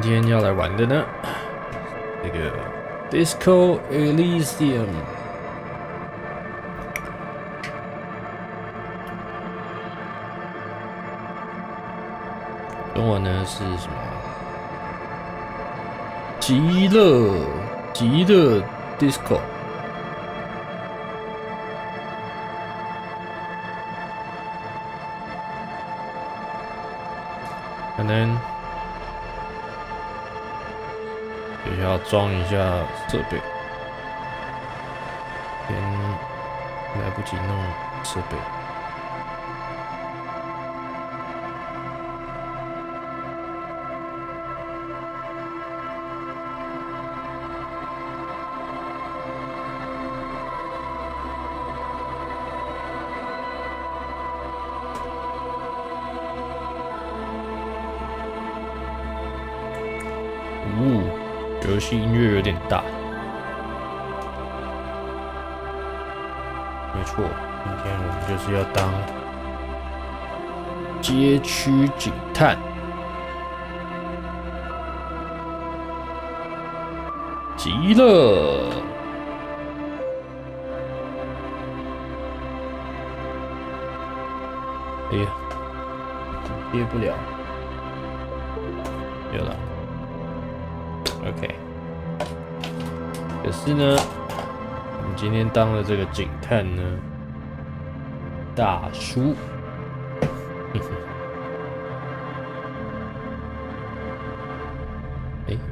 今天要来玩的呢，这个 Disco Elysium。中文呢是什么？极乐 Disco。可能也要装一下设备，来不及弄设备。游戏音乐有点大，没错，今天我们就是要当街区警探，极乐。哎呀，接不了，有了。OK， 可是呢，我们今天当了这个警探呢，大叔，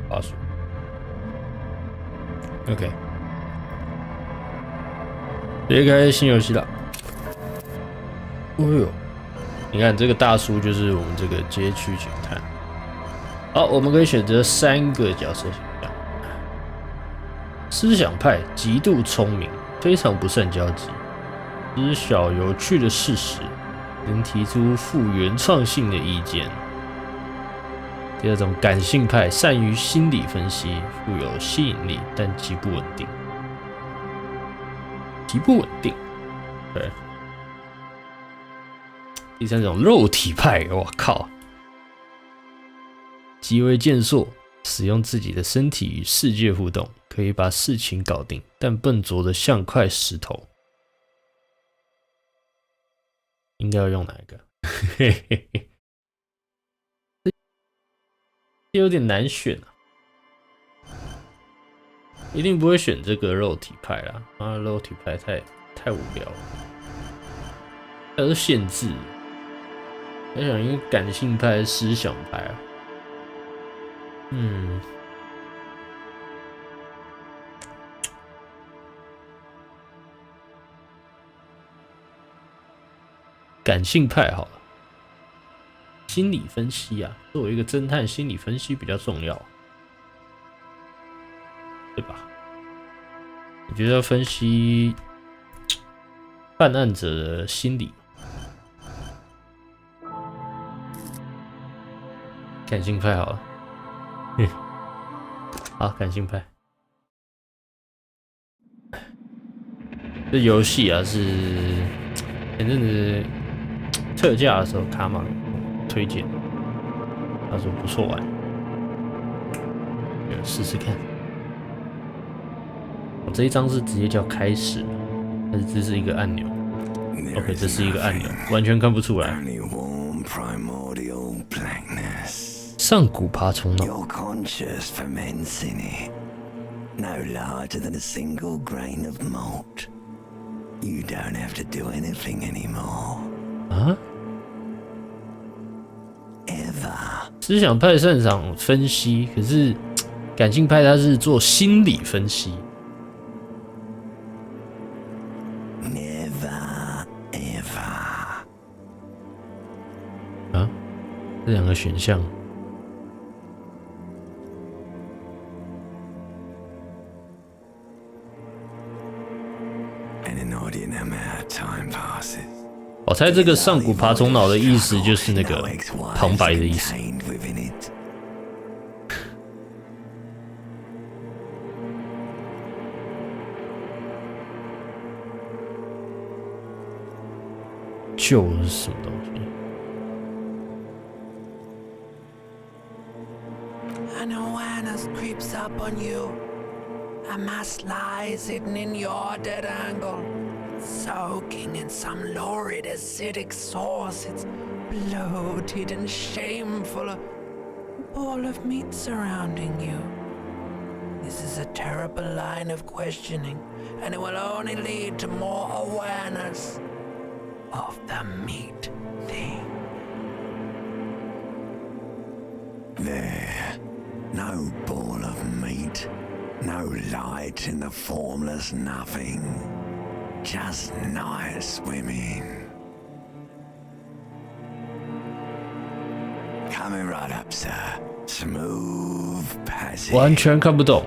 大叔 ，OK， 直接开新游戏了。哎呦，你看这个大叔就是我们这个街区警探。好，我们可以选择3个角色形象。思想派极度聪明，非常不善交际，知晓有趣的事实，能提出富原创性的意见。第二种感性派善于心理分析，富有吸引力，但极不稳定。对。第三种肉体派，我靠！极为健硕，使用自己的身体与世界互动，可以把事情搞定，但笨拙的像块石头。应该要用哪一个？这有点难选啊，一定不会选这个肉体派啦。肉体派太无聊了，它是限制。我想一个感性派、思想派啊。感性派好了，心理分析啊，作为一个侦探，心理分析比较重要，对吧？我觉得要分析办案者的心理。感性派好了。好，感性派。这游戏啊是前阵子特价的时候，卡玛推荐，他说不错玩，试试看。我这一张是直接叫开始，但是这是一个按钮。OK， 这是一个按钮，完全看不出来。上古爬虫脑。No larger than a single grain of malt. You don't have to do anything anymore. 啊 ？Ever. 思想派擅长分析，可是感性派他是做心理分析。Never ever. 啊？这两个选项。我猜这个上古爬虫脑的意思就是那个旁白的意思。旧是什么东西？ An awareness creeps up on you. A mass lies hidden in your dead angle, soaking in some lurid acidic sauce. It's bloated and shameful, a ball of meat surrounding you. This is a terrible line of questioning, and it will only lead to more awareness of the meat thing. There, no ball of meat, no light in the formless nothing, just nice women. Coming right up, sir. Smooth passage. 完全看不懂。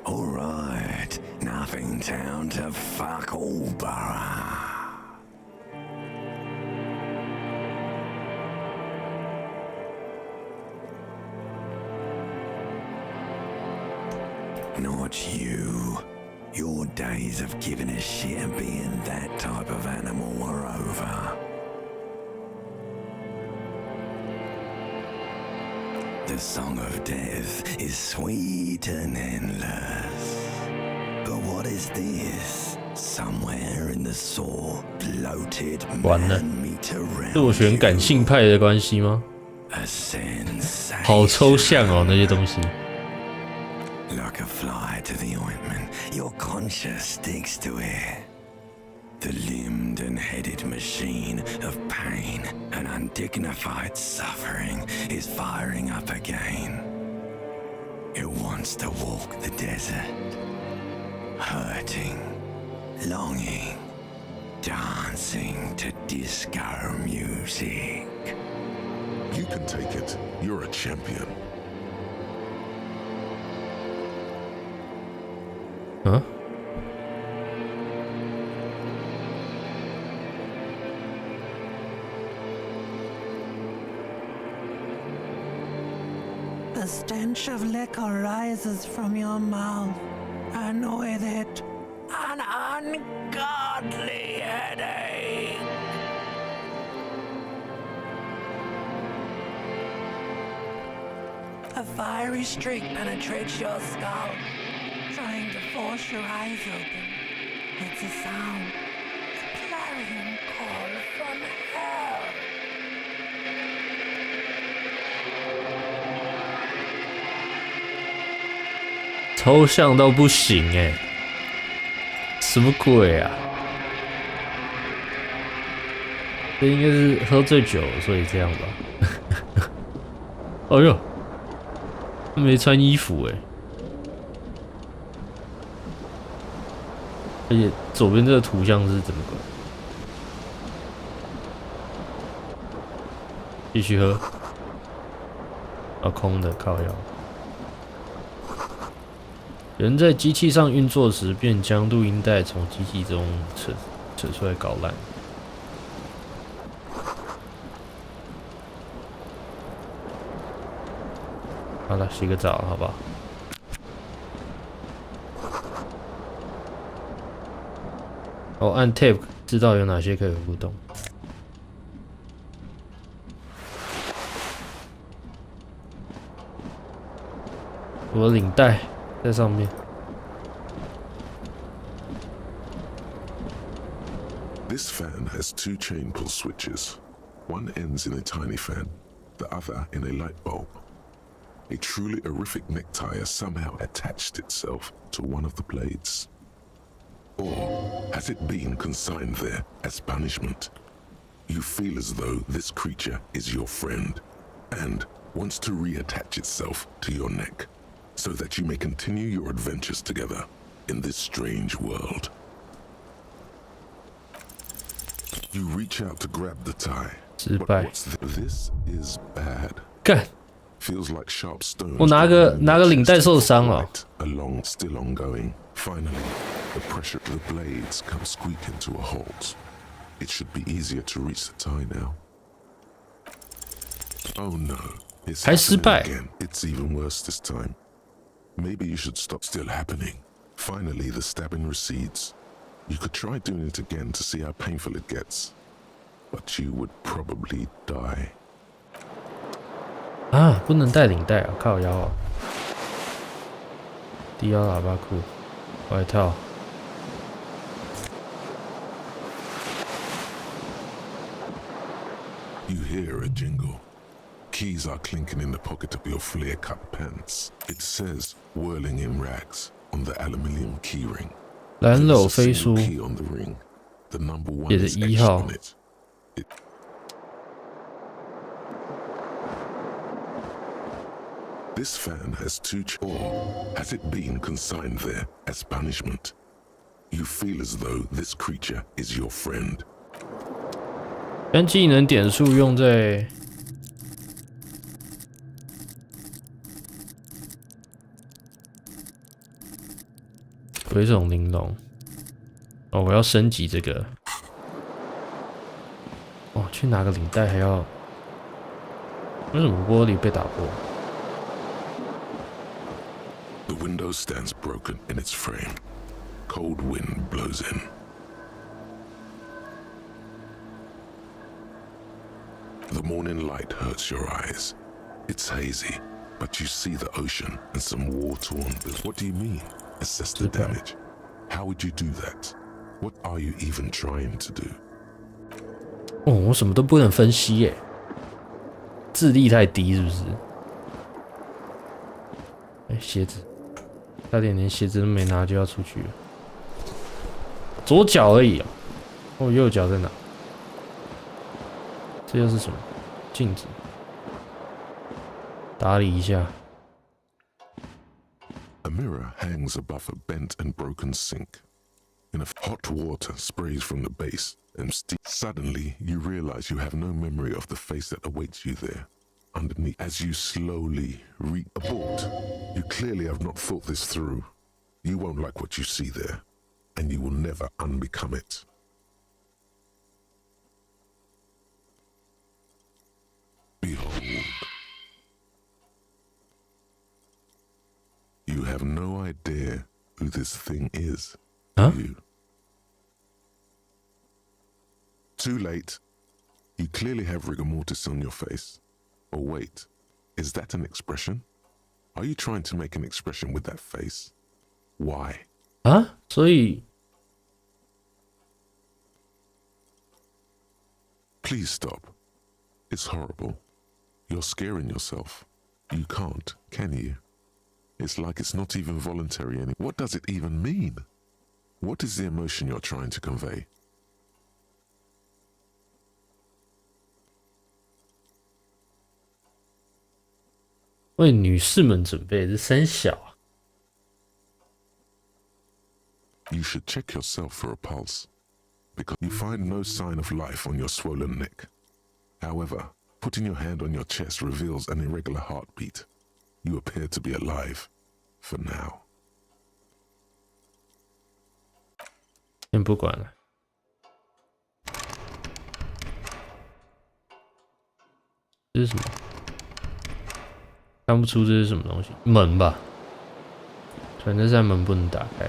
All right, nothing town to fuck all borough. Not you. Your days of giving a shit and being that type of animal are over. The song of death is sweet and endless. But what is this? Somewhere in the saw, bloated man meet 是我 around 选感性派的关系吗？ A sensation. 好抽象哦，那些东西。 Like a fly to the ointment, your conscience sticks to it. The limbed and headed machine of pain and undignified suffering is firing up again. It wants to walk the desert, hurting, longing, dancing to disco music. You can take it. You're a champion. 啊？ The stench of liquor rises from your mouth, and with it, an ungodly headache. A fiery streak penetrates your skull, trying to force your eyes open. It's a sound, a clarion call from hell. 抽象到不行哎，什么鬼啊？这应该是喝醉酒，所以这样吧。哎呦，没穿衣服哎，而且左边这个图像是怎么搞？继续喝，啊，空的靠腰。 人在机器上运作时，便将录音带从机器中扯出来搞烂。好了，洗个澡，好不好？哦，按 Tab 知道有哪些可以互动。我的领带。 在上面。 This fan has two chain pull switches. One ends in a tiny fan, the other in a light bulb. A truly horrific necktie has somehow attached itself to one of the blades. Or has it been consigned there as punishment? You feel as though this creature is your friend and wants to reattach itself to your neck, so that you may continue your adventures together in this strange world. You reach out to grab the tie. But what's this is bad. 干 Feels like sharp stones. 我拿个领带受伤了。 Along, still ongoing. Finally, the pressure of the blades comes squeaking to a halt. It should be easier to reach the tie now. Oh no! It's happening again. It's even worse this time. Maybe you should stop. Still happening. Finally, the stabbing recedes. You could try doing it again to see how painful it gets, but you would probably die. 啊，不能带领带啊！靠腰啊！低腰喇叭裤，外套。You hear a jingle. Keys are clinking in the pocket of your flare-cut pants. It says, whirling in rags, on the aluminium keyring. 蓝篓飞 There's a 书 single key on the ring. The number 1写着 is 1 etched 号 on it. This fan has 2 or has it been consigned there as punishment? You feel as though this creature is your friend. 将技能点数用在鬼冢玲珑。哦，我要升级这个。哦，去拿个领带还要？为什么玻璃被打破？ The window stands broken in its frame. Cold wind blows in. The morning light hurts your eyes. It's hazy, but you see the ocean and some war-torn buildings. What do you mean? Assess the damage. How would you do that? What are you even trying to do? 哦，我什么都不能分析耶，智力太低是不是？哎，鞋子，差点连鞋子都没拿就要出去了。左脚而已啊，哦，右脚在哪？这又是什么？镜子，打理一下。 A mirror hangs above a bent and broken sink. Hot water sprays from the base and suddenly you realize you have no memory of the face that awaits you there. Underneath, as you slowly abort, you clearly have not thought this through. You won't like what you see there, and you will never unbecome it. Behold. You have no idea who this thing is, Huh? do you? Too late. You clearly have rigor mortis on your face. Or wait, is that an expression? Are you trying to make an expression with that face? Why? 啊，所以 Please stop. It's horrible. You're scaring yourself. You can't, can you? It's like it's not even voluntary anymore. What does it even mean? What is the emotion you're trying to convey? 为女士们准备的三小啊。 You should check yourself for a pulse, because you find no sign of life on your swollen neck. However, putting your hand on your chest reveals an irregular heartbeat. You appear to be alive, for now. 先不管了。这是什么？看不出这是什么东西，门吧？反正这扇门不能打开。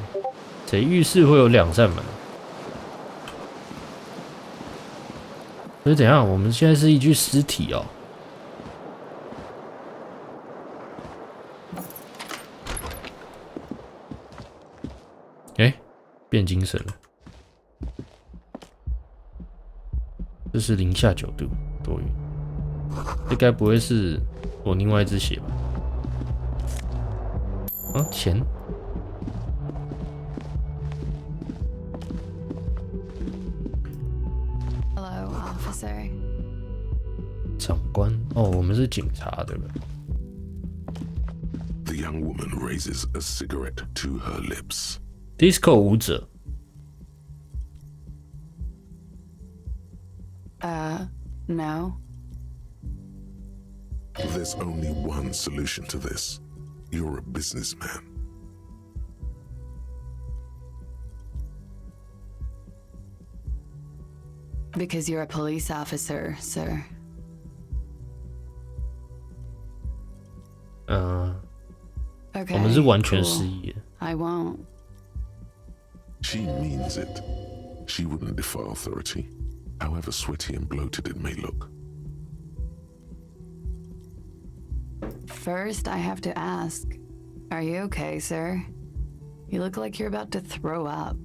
谁浴室会有2扇门？所以怎样？我们现在是一具尸体哦。哎，变精神了。这是零下9度，多云。这该不会是我另外一只鞋吧？啊，钱。 Hello, officer. 长官，哦，我们是警察，对吧？ The young woman raises a cigarette to her lips. Disco 舞者， No. There's only one solution to this. You're a businessman. Because you're a police officer, sir. 嗯、Okay. 我们是完全 cool. 失忆的。I won't. She means it. She wouldn't defy authority, however sweaty and bloated it may look. First, I have to ask, are you okay, sir? You look like you're about to throw up.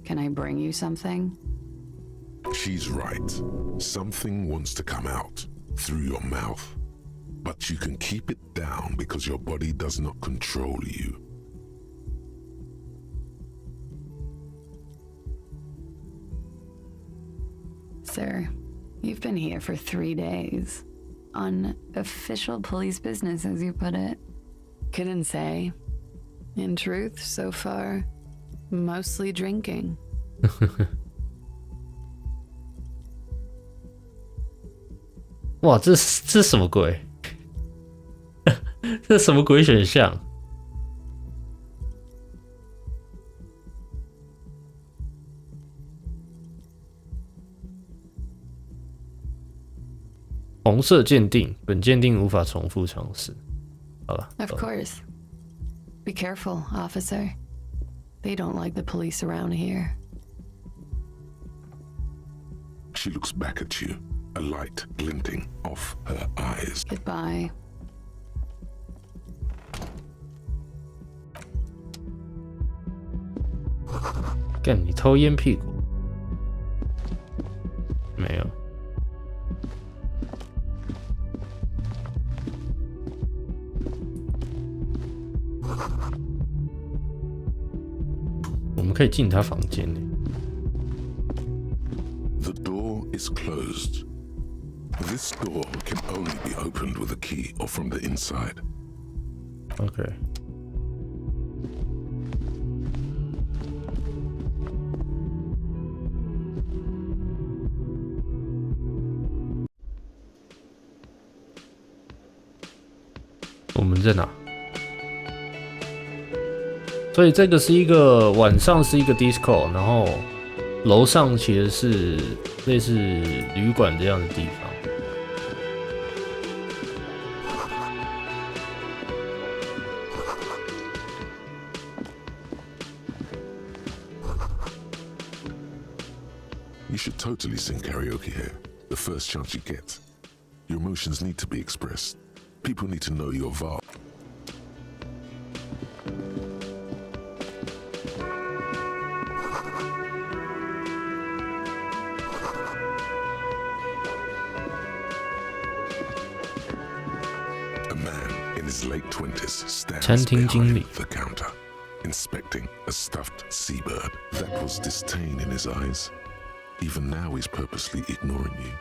Can I bring you something? She's right. Something wants to come out through your mouth, but you can keep it down because your body does not control you. Sir, you've been here for 3 days. On official police business, as you put it. Couldn't say. In truth, so far, mostly drinking. 哇，这什么鬼？这什么鬼选项？红色鉴定，本鉴定无法重复尝试。好了。Of course. Be careful, officer. They don't like the police around here. She looks back at you, a light glinting off her eyes. Goodbye. 干，你偷烟屁股？没有。我们可以进他房间里。The door is closed. This door can only be opened with a key or from the inside. OK。我们在哪？所以这个是一个晚上是一个 disco， 然后楼上其实是类似旅馆这样的地方。You should totally sing karaoke here, the first chance you get. Your emotions need to be expressed. People need to know your vibe. A man in his late 20s stands 餐厅经理 behind the counter, inspecting a stuffed seabird. That was disdain in his eyes. Even now he's purposely ignoring you.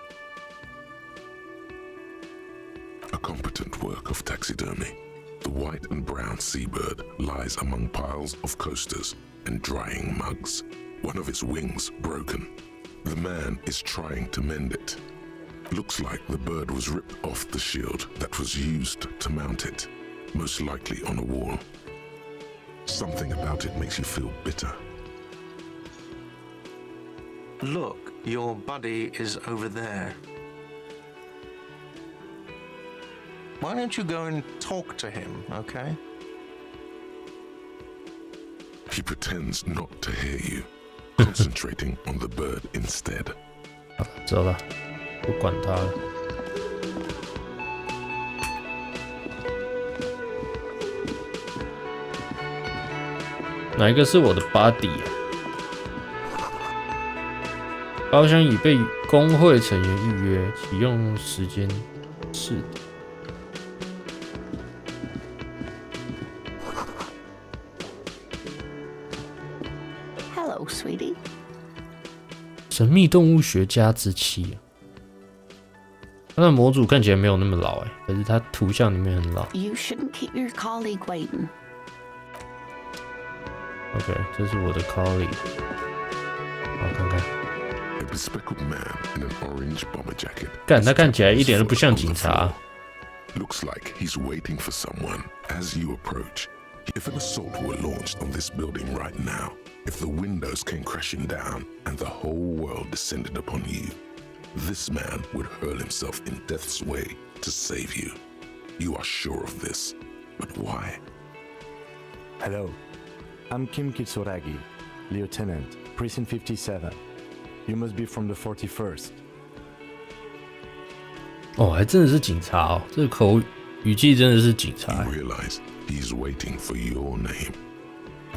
A competent work of taxidermy. The white and brown seabird lies among piles of coasters and drying mugs, one of its wings broken. The man is trying to mend it. Looks like the bird was ripped off the shield that was used to mount it, most likely on a wall. Something about it makes you feel bitter. Look, your buddy is over there. Why don't you go and talk to him, okay? He pretends not to hear you, concentrating on the bird instead. 走了，不管他了。哪一个是我的 body 啊？包厢已被工会成员预约，启用时间是的。Hello, sweetie. 神秘动物学家之妻啊，他的模组看起来没有那么老哎，可是他图像里面很老。You shouldn't keep your colleague waiting. OK， 这是我的 colleague， 好看看。A bespectacled man in an orange bomber jacket. 干，他看起来一点都不像警察。Looks like he's waiting for someone. As you approach, if an assault were launched on this building right now, if the windows came crashing down and the whole world descended upon you, this man would hurl himself in death's way to save you. You are sure of this, but why? Hello, I'm Kim Kitsuragi, Lieutenant, Precinct 57. You must be from the 41st. 哦，还真的是警察哦，这个语气真的是警察。You realize he's waiting for your name.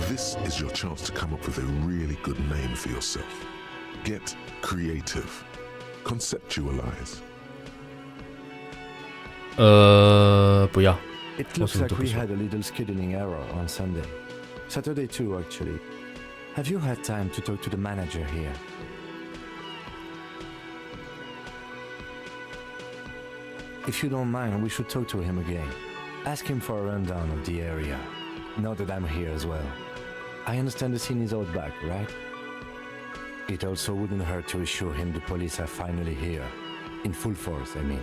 This is your chance to come up with a really good name for yourself. Get creative. Conceptualize. 不要。 It looks like we had a little scheduling error on Sunday. Saturday too, actually. Have you had time to talk to the manager here? If you don't mind, we should talk to him again. Ask him for a rundown of the area. Now that I'm here as well. I understand the scene is out back, right? It also wouldn't hurt to assure him the police are finally here. In full force, I mean.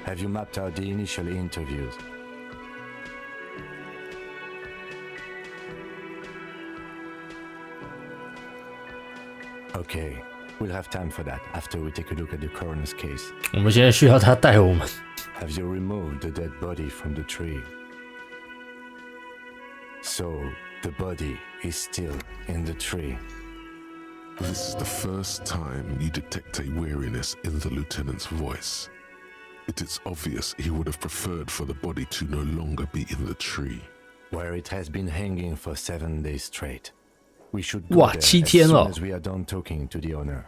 Have you mapped out the initial interviews? Okay, we'll have time for that after we take a look at the coroner's case. 我们现在需要他带我们。Have you removed the dead body from the tree? So, the body is still in the tree. This is the first time you detect a weariness in the lieutenant's voice. It is obvious he would have preferred for the body to no longer be in the tree. Where it has been hanging for 7 days straight. We should go 哇， there 7 as 天 soon 了。 as we are done talking to the owner.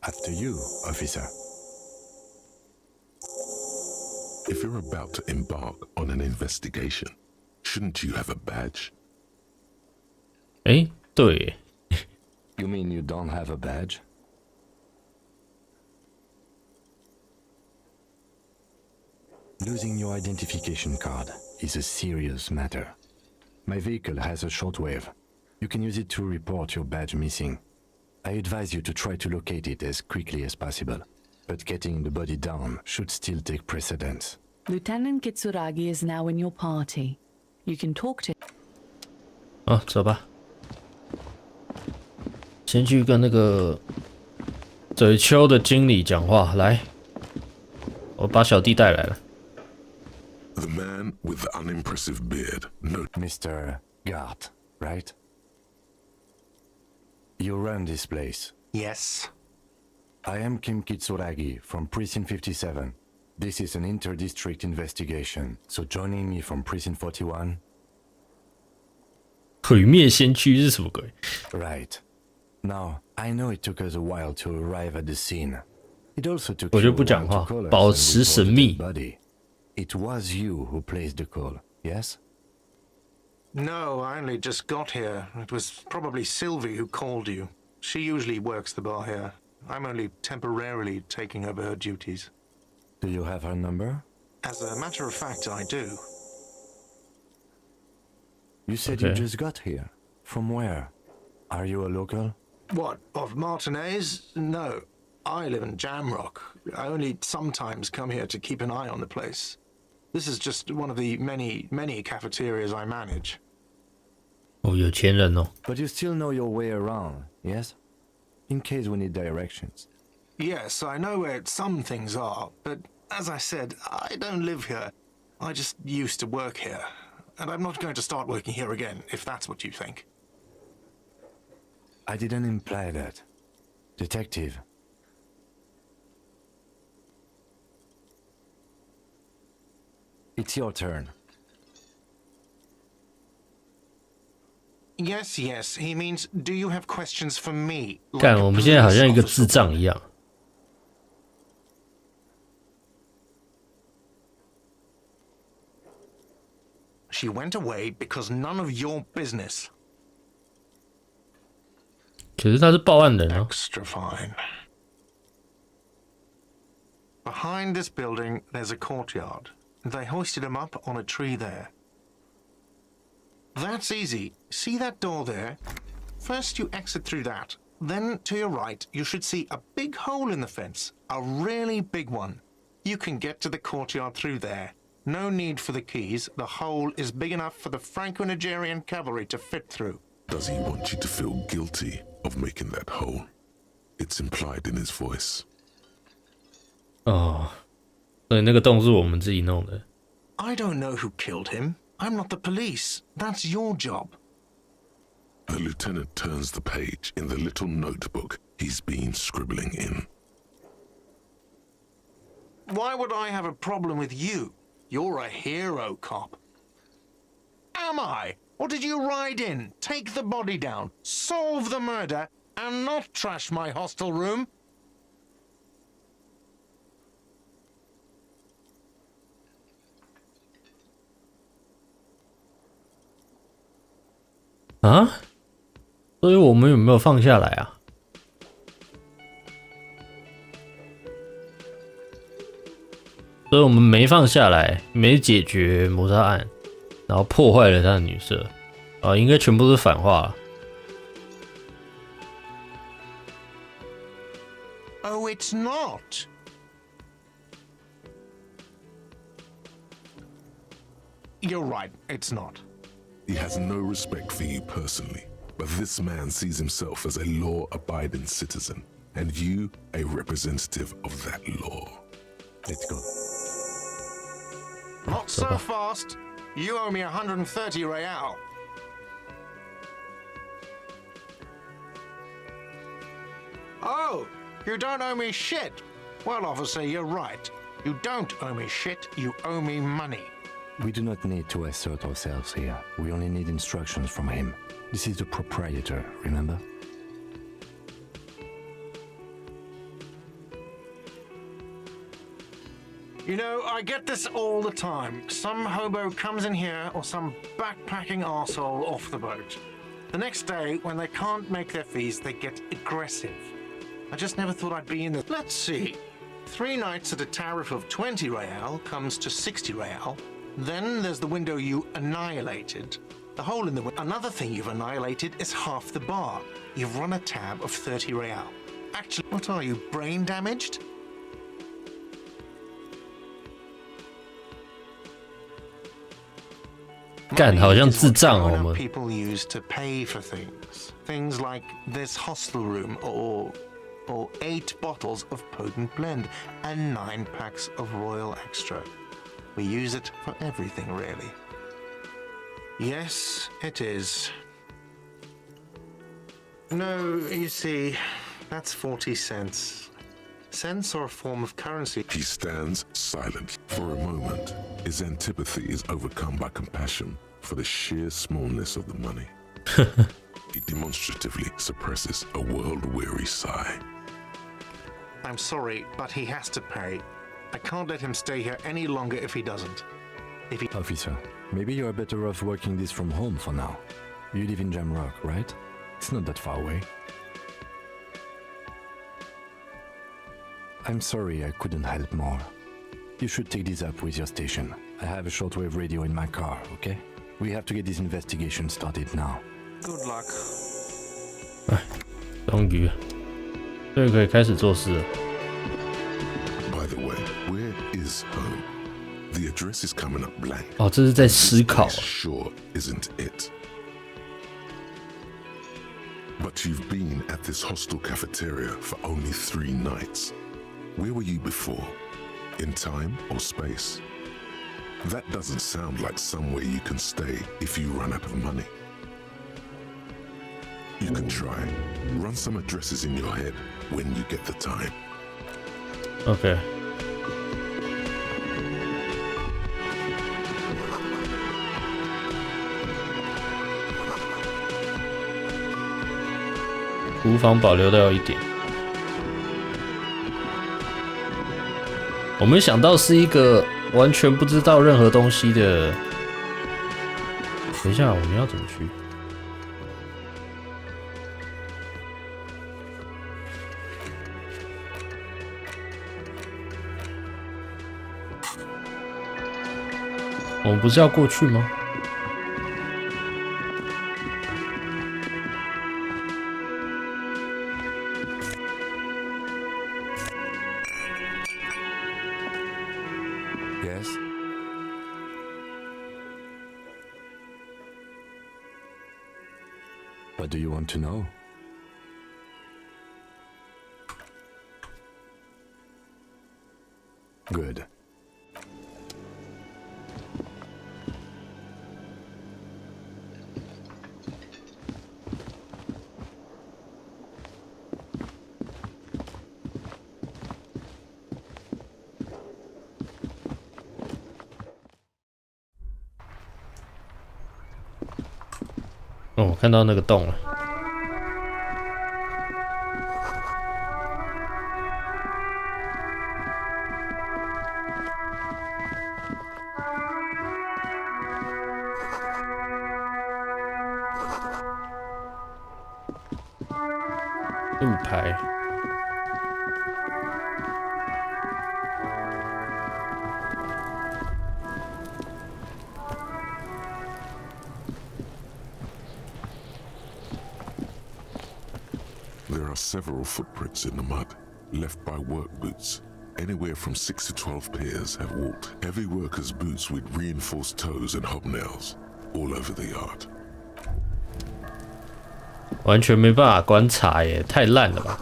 After you, officer. If you're about to embark on an investigation, shouldn't you have a badge? 哎，对耶， You mean you don't have a badge? Losing your identification card is a serious matter. My vehicle has a shortwave. You can use it to report your badge missing. I advise you to try to locate it as quickly as possible, but getting the body down should still take precedence. Lieutenant Kitsuragi is now in your party. You can talk to 啊，走吧。先去跟那个嘴丘的经理讲话。来，我把小弟带来了。 The man with the unimpressive beard. No, Mr. Gart, right? You run this place. Yes. I am Kim Kitsuragi from Precinct 57. This is an inter-district investigation, so joining me from Precinct 41? 毁灭先驱是什么鬼？ Right. Now, I know it took us a while to arrive at the scene. It also took 我 you 就 a 不讲 while to 话， call us 保 and 持 report 神 the 秘 dead。body. It was you who placed the call, yes? No, I only just got here. It was probably Sylvie who called you. She usually works the bar here. I'm only temporarily taking over her duties. Do you have her number? As a matter of fact, I do. You said you Okay. just got here. From where? Are you a local? What, of Martinez? No. I live in Jamrock. I only sometimes come here to keep an eye on the place. This is just one of the many, many cafeterias I manage. 哦，有钱人哦。 But you still know your way around, yes? In case we need directions. Yes, I know where some things are, but as I said, I don't live here. I just used to work here. And I'm not going to start working here again, if that's what you think. I didn't imply that. Detective. It's your turn. Yes, yes, he means, do you have questions for me? 干， Like a 我们现在好像一个 police 智 officer 障一样。 She went away because none of your business. 可是他是报案人哦。 Extra fine. Behind this building, there's a courtyard. They hoisted him up on a tree there. That's easy. See that door there? First you exit through that. Then to your right, you should see a big hole in the fence. A really big one. You can get to the courtyard through there. No need for the keys. The hole is big enough for the Franco-Nigerian cavalry to fit through. does he want you to feel guilty of making that hole? It's implied in his voice. 哦，所以那个洞是我们自己弄的。I don't know who killed him. I'm not the police. That's your job. The lieutenant turns the page in the little notebook he's been scribbling in. Why would I have a problem with you? You're a hero cop. Am I? Or did you ride in, take the body down, solve the murder, and not trash my hostel room? Ah? 所以我们有没有放下来啊？所以我们没放下来，没解决谋杀案，然后破坏了他的女色，啊，应该全部是反话了。Oh, it's not. You're right, it's not. He has no respect for you personally, but this man sees himself as a law-abiding citizen, and you a representative of that law. Let's go. Not so fast. You owe me 130 real. Oh, you don't owe me shit. Well, officer, you're right. You don't owe me shit, you owe me money. We do not need to assert ourselves here. We only need instructions from him. This is the proprietor, remember? You know, I get this all the time. Some hobo comes in here or some backpacking arsehole off the boat. The next day, when they can't make their fees, they get aggressive. I just never thought I'd be in this. Let's see. 3 nights at a tariff of 20 real comes to 60 real. Then there's the window you annihilated. The hole in the window. Another thing you've annihilated is half the bar. You've run a tab of 30 real. Actually, what are you, brain damaged?干，好像智障哦，我们。 People use to pay for things like this hostel room or 8 bottles of potent blend and 9 packs of Royal Extra. We use it for everything, really. Yes, it is. No, you see, that's 40 cents. Cents are a form of currency. He stands silent for a moment. His antipathy is overcome by compassion for the sheer smallness of the money. He demonstratively suppresses a world-weary sigh. I'm sorry, but he has to pay. I can't let him stay here any longer if he doesn't. Officer, maybe you're better off working this from home for now. You live in Jamrock, right? It's not that far away. I'm sorry I couldn't help more. You should take this up with your station. I have a shortwave radio in my car, okay? We have to get this investigation started now. Good luck. 哎，终于，这个可以开始做事了。 By the way, where is home? The address is coming up blank. 哦，这是在思考。 This sure isn't it. But you've been at this hostel cafeteria for only 3 nights. Where were you before? In time or space? That doesn't sound like somewhere you can stay if you run out of money. You can try. Run some addresses in your head when you get the time. OK。无妨保留到1点。我没想到是一个完全不知道任何东西的。等一下，我们要怎么去？我们不是要过去吗？ Yes? What do you want to know? Good. 哦，我看到那个洞了。路牌。There are several footprints in the mud, left by work boots. Anywhere from 6 to 12 pairs have walked heavy workers' boots with reinforced toes and hobnails all over the yard. 完全没办法观察耶，太烂了吧！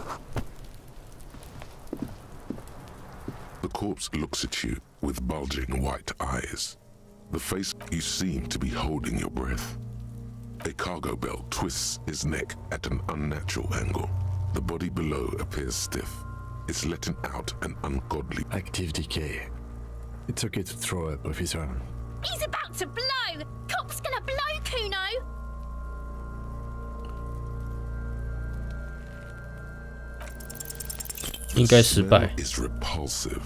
The corpse looks at you with bulging white eyes. The face, you seem to be holding your breath. A cargo belt twists his neck at an unnatural angle. The body below appears stiff. It's letting out an ungodly Active decay. It's okay to throw up, officer. He's about to blow! Cop's gonna blow, Kuno! 应该失败。 smell is repulsive.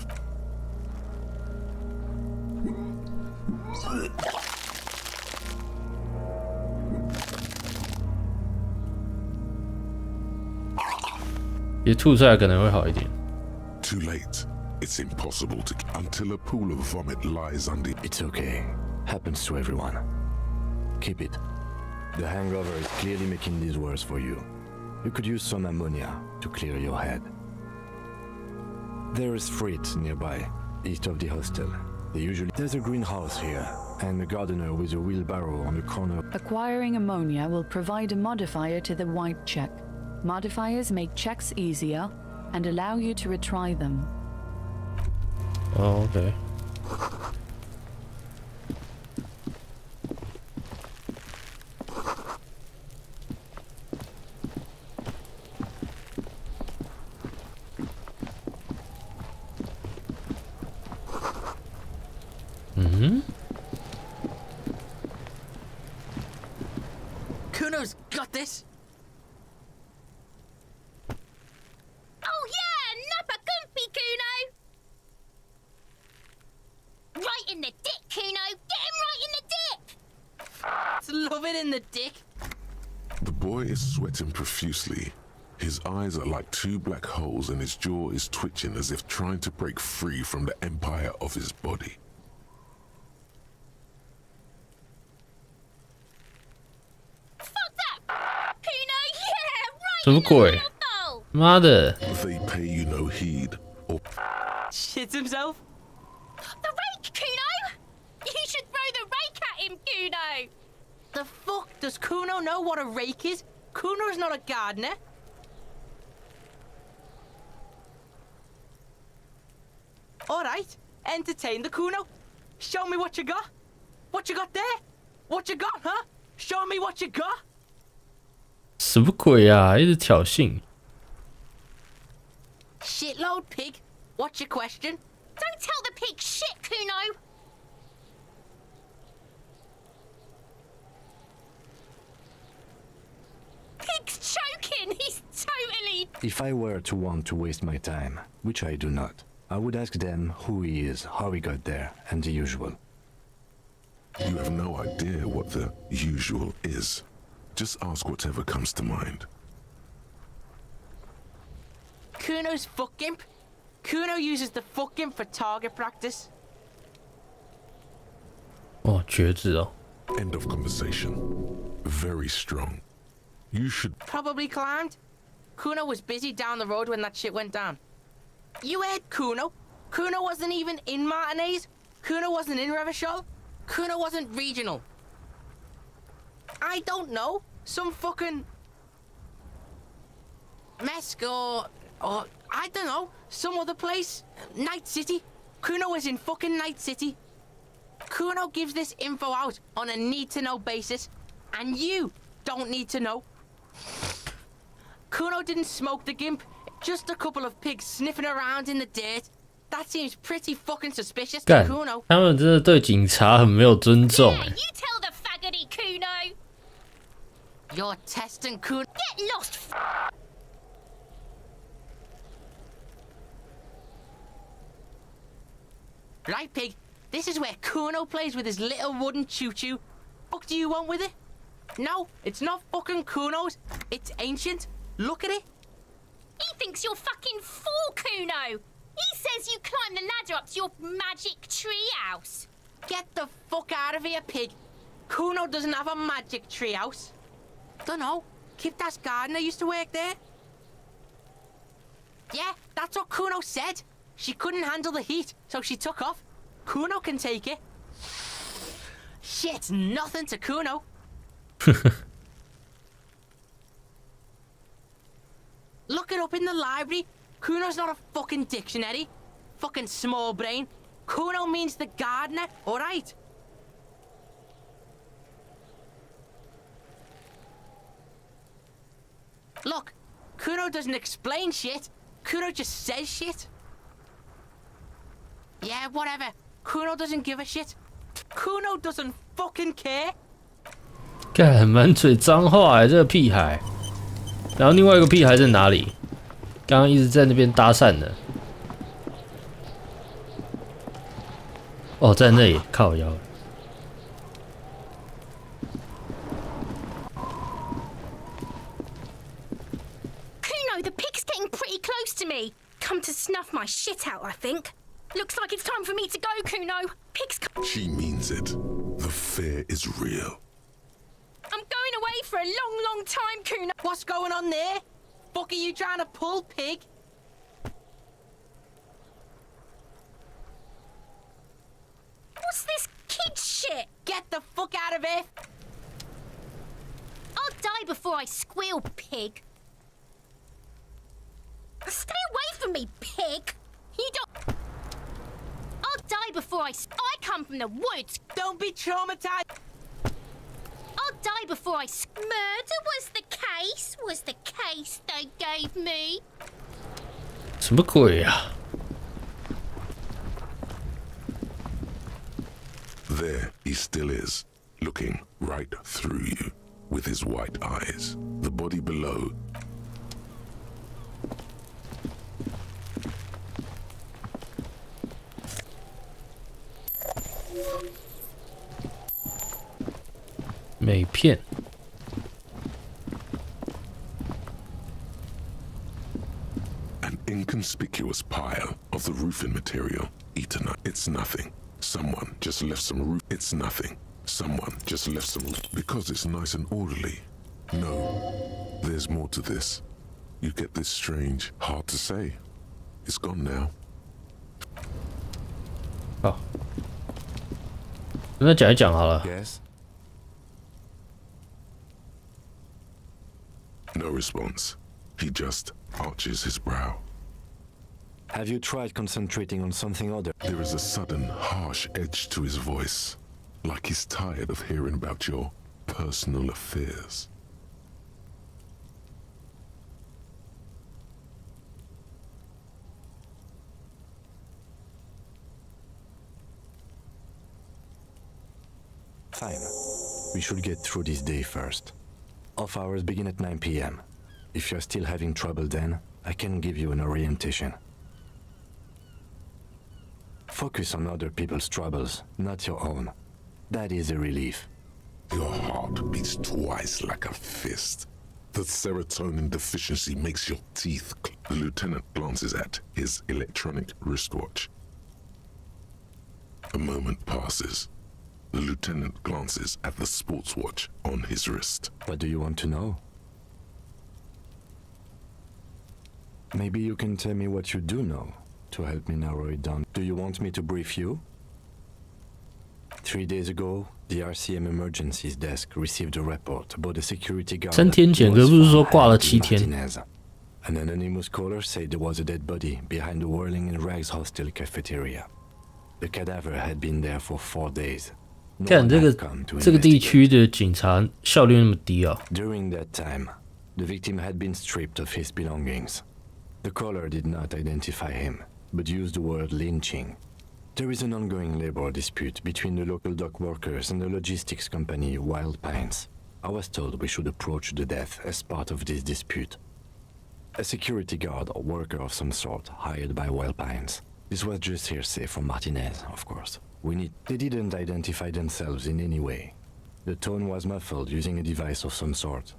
也吐出来可能会好一点。 Too late. It's impossible to until a pool of vomit lies under. It's okay. Happens to everyone. Keep it. The hangover is clearly making this worse for you. You could use some ammonia to clear your head. There is freight nearby, east of the hostel. There's a greenhouse here, and a gardener with a wheelbarrow on the corner. Acquiring ammonia will provide a modifier to the white check. Modifiers make checks easier and allow you to retry them. Oh, okay. Kuno's got this. Oh yeah! Nappa Gumpy, Kuno! Right in the dick, Kuno! Get him right in the dick! Love it in the dick. The boy is sweating profusely. His eyes are like two black holes and his jaw is twitching as if trying to break free from the empire of his body. Fuck that! Kuno, yeah! Right 什么 in the 鬼？ little hole! 妈的！ They pay you no heed or Shits himself. The rake, Kuno! You should throw the rake at him, Kuno! The fuck? Does Kuno know what a rake is? Kuno's not a gardener. Alright, entertain the Kuno. Show me what you got. What you got there? What you got, huh? Show me what you got. 什么鬼啊！一直挑衅。 Shitload pig. What's your question? Don't tell the pig shit, Kuno! Pig's choking! He's totally... If I were to want to waste my time, which I do not, I would ask them who he is, how he got there, and the usual. you have no idea what the usual is. Just ask whatever comes to mind. Kuno's fuck imp. Kuno uses the fuck imp for target practice. 哦，瘸子哦。 End of conversation. Very strong. You should Probably climbed. Kuno was busy down the road when that shit went down. You heard Kuno? Kuno wasn't even in Martinez. Kuno wasn't in Revachol. Kuno wasn't regional. I don't know. Some fucking Mesk or I don't know. Some other place. Night City. Kuno was in fucking Night City. Kuno gives this info out on a need-to-know basis, and you don't need to know. Kuno didn't smoke the gimp, just a couple of pigs sniffing around in the dirt. That seems pretty fucking suspicious to 干， Kuno. 他们真的对警察很没有尊重 Yeah, 哎。 you tell the faggoty, Kuno! You're testing Kuno. Get lost. Right, pig. This is where Kuno plays with his little wooden choo-choo. What do you want with it? No, it's not fucking Kuno's. It's ancient. Look at it. He thinks you're fucking fool, Kuno. He says you climb the ladder up to your magic treehouse. Get the fuck out of here, pig. Kuno doesn't have a magic treehouse. Dunno. Kipta's gardener used to work there. Yeah, that's what Kuno said. She couldn't handle the heat, so she took off. Kuno can take it. Shit's nothing to Kuno. Look it up in the library. Kuno's not a fucking dictionary. Fucking small brain. Kuno means the gardener, alright? Look, Kuno doesn't explain shit. Kuno just says shit. Yeah, whatever. Kuno doesn't give a shit. Kuno doesn't fucking care. 干满嘴脏话这个屁孩。然后另外一个屁孩在哪里？刚刚一直在那边搭讪的。哦，在那里靠腰。Kuno, the pig's getting pretty close to me. Come to snuff my shit out, I think. Looks like it's time for me to go, Kuno. Pig's. She means it. The fear is real. I'm going away for a long, long time, Kuno. What's going on there? Fuck are you trying to pull, pig? What's this kid shit? Get the fuck out of here. I'll die before I squeal, pig. Stay away from me, pig. You don't. I'll die before I come from the woods. Don't be traumatized. I'll die before I. Murder was the case they gave me. 什么鬼啊？ There he still is, looking right through you with his white eyes. The body below.美片。 An inconspicuous pile of the roofing material eaten up. It's nothing. Someone just left some roof. It's nothing. Someone just left some because it's nice and orderly. No, there's more to this. You get this strange, hard to say. It's gone now. 好，那讲一讲好了。 Yes? No response. He just arches his brow. Have you tried concentrating on something other? There is a sudden, harsh edge to his voice, like he's tired of hearing about your personal affairs. Fine. We should get through this day first. Off hours begin at 9 p.m. If you're still having trouble then, I can give you an orientation. Focus on other people's troubles, not your own. That is a relief. Your heart beats twice like a fist. The serotonin deficiency makes your teeth. The lieutenant glances at his electronic wristwatch. A moment passes. The lieutenant glances at the sports watch on his wrist. What do you want to know? Maybe you can tell me what you do know to help me narrow it down. Do you want me to brief you? 3 days ago, the RCM emergencies desk received a report about a security guard. 3天前，可不是说挂了7天。 An anonymous caller said there was a dead body behind the Whirling in Rags hostel cafeteria. The cadaver had been there for 4 days. 看这个地区的警察效率那么低啊！ During that time, the victim had been stripped of his belongings. The caller did not identify him, but used the word lynching. There is an ongoing labor dispute between the local dock workers and the logistics company Wild Pines. I was told we should approach the death as part of this dispute. A security guard or worker of some sort hired by Wild Pines. This was just hearsay from Martinez, of course. They didn't identify themselves in any way. The tone was muffled using a device of some sort.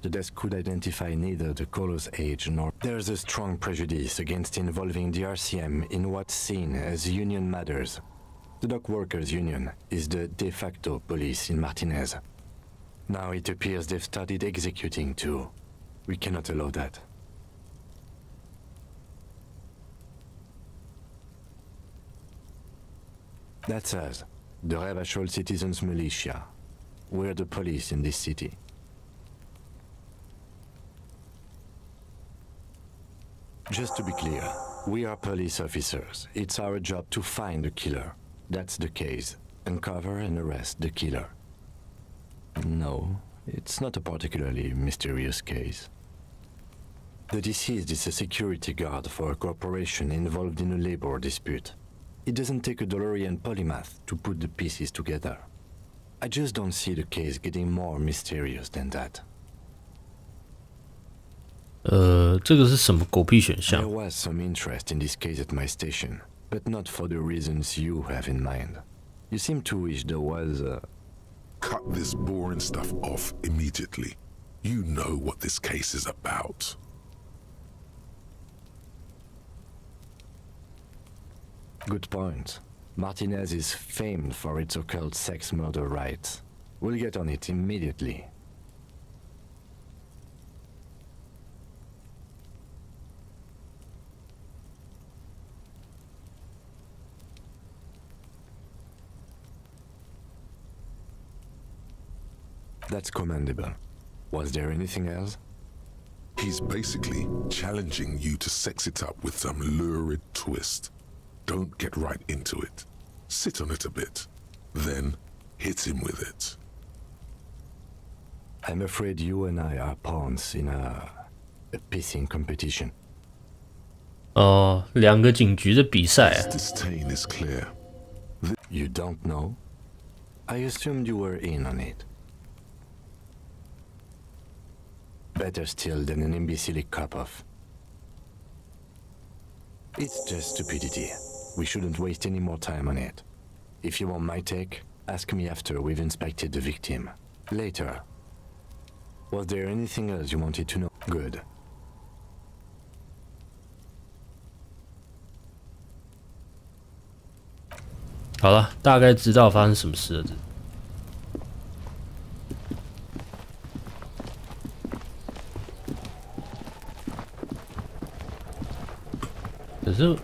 The desk could identify neither the caller's age nor... There's a strong prejudice against involving the RCM in what's seen as union matters. The dock workers' union is the de facto police in Martinez. Now it appears they've started executing too. We cannot allow that. That's us, the Revachol Citizens Militia. We're the police in this city. Just to be clear, we are police officers. It's our job to find the killer. That's the case. Uncover and arrest the killer. No, it's not a particularly mysterious case. The deceased is a security guard for a corporation involved in a labor dispute. It doesn't take a DeLorean polymath to put the pieces together. I just don't see the case getting more mysterious than that. 这个是什么狗屁选项？ There was some interest in this case at my station, but not for the reasons you have in mind. You seem to wish there was a... Cut this boring stuff off immediately. You know what this case is about. Good point. Martinez is famed for its occult sex murder rites. We'll get on it immediately. That's commendable. Was there anything else? He's basically challenging you to sex it up with some lurid twist. Don't get right into it. Sit on it a bit. Then hit him with it. I'm afraid you and I are pawns in a pissing competition. 哦，两个警局的比赛啊。 His disdain is clear. You don't know? I assumed you were in on it. Better still than an imbecilic cop-off. It's just stupidity. We shouldn't waste any more time on it. If you want my take, ask me after we've inspected the victim. Later. Was there anything else you wanted to know? Good. 好了，大概知道发生什么事了。可是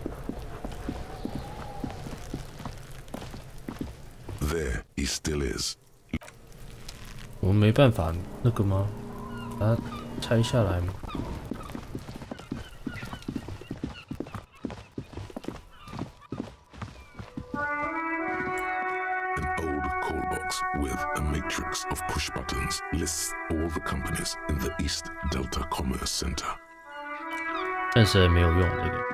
There he still is. 我们没办法那个吗？把它拆下来吗？ An old call box with a matrix of push buttons lists all the companies in the East Delta Commerce Center. 暂时还没有用这个。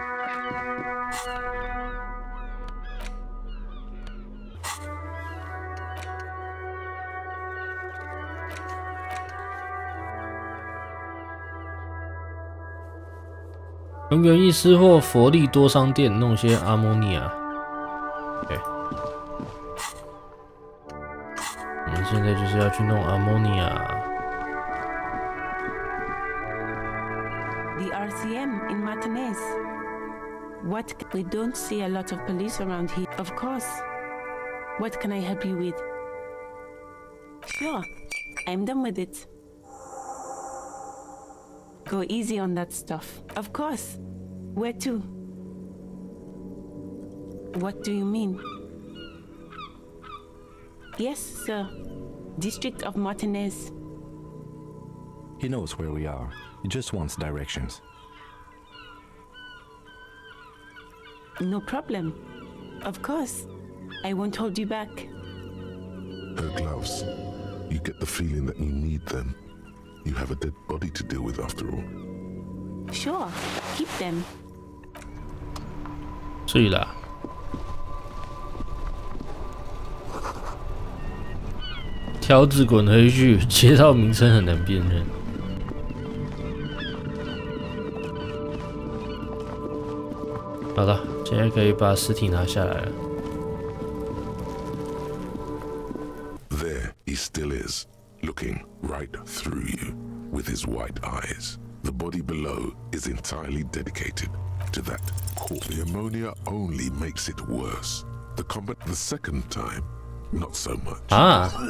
从园艺师或佛利多商店弄些阿莫尼亚。对，我们现在就是要去弄阿莫尼亚。 The RCM in Martinez. What? We don't see a lot of police around here. Of course. What can I help you with? Sure. I'm done with it. Go easy on that stuff. Of course. Where to? What do you mean? Yes, sir. District of Martinez. He knows where we are. He just wants directions. No problem. Of course. I won't hold you back. Her gloves. You get the feeling that you need them. You have a dead body to deal with after all. Sure. Keep them. 所以啦，条子滚回去，街道名称很难辨认。好了，现在可以把尸体拿下来了。There he still is, looking right through you with his white eyes. The body below is entirely dedicated to that corpse. The ammonia only makes it worse. The combat the second time, not so much.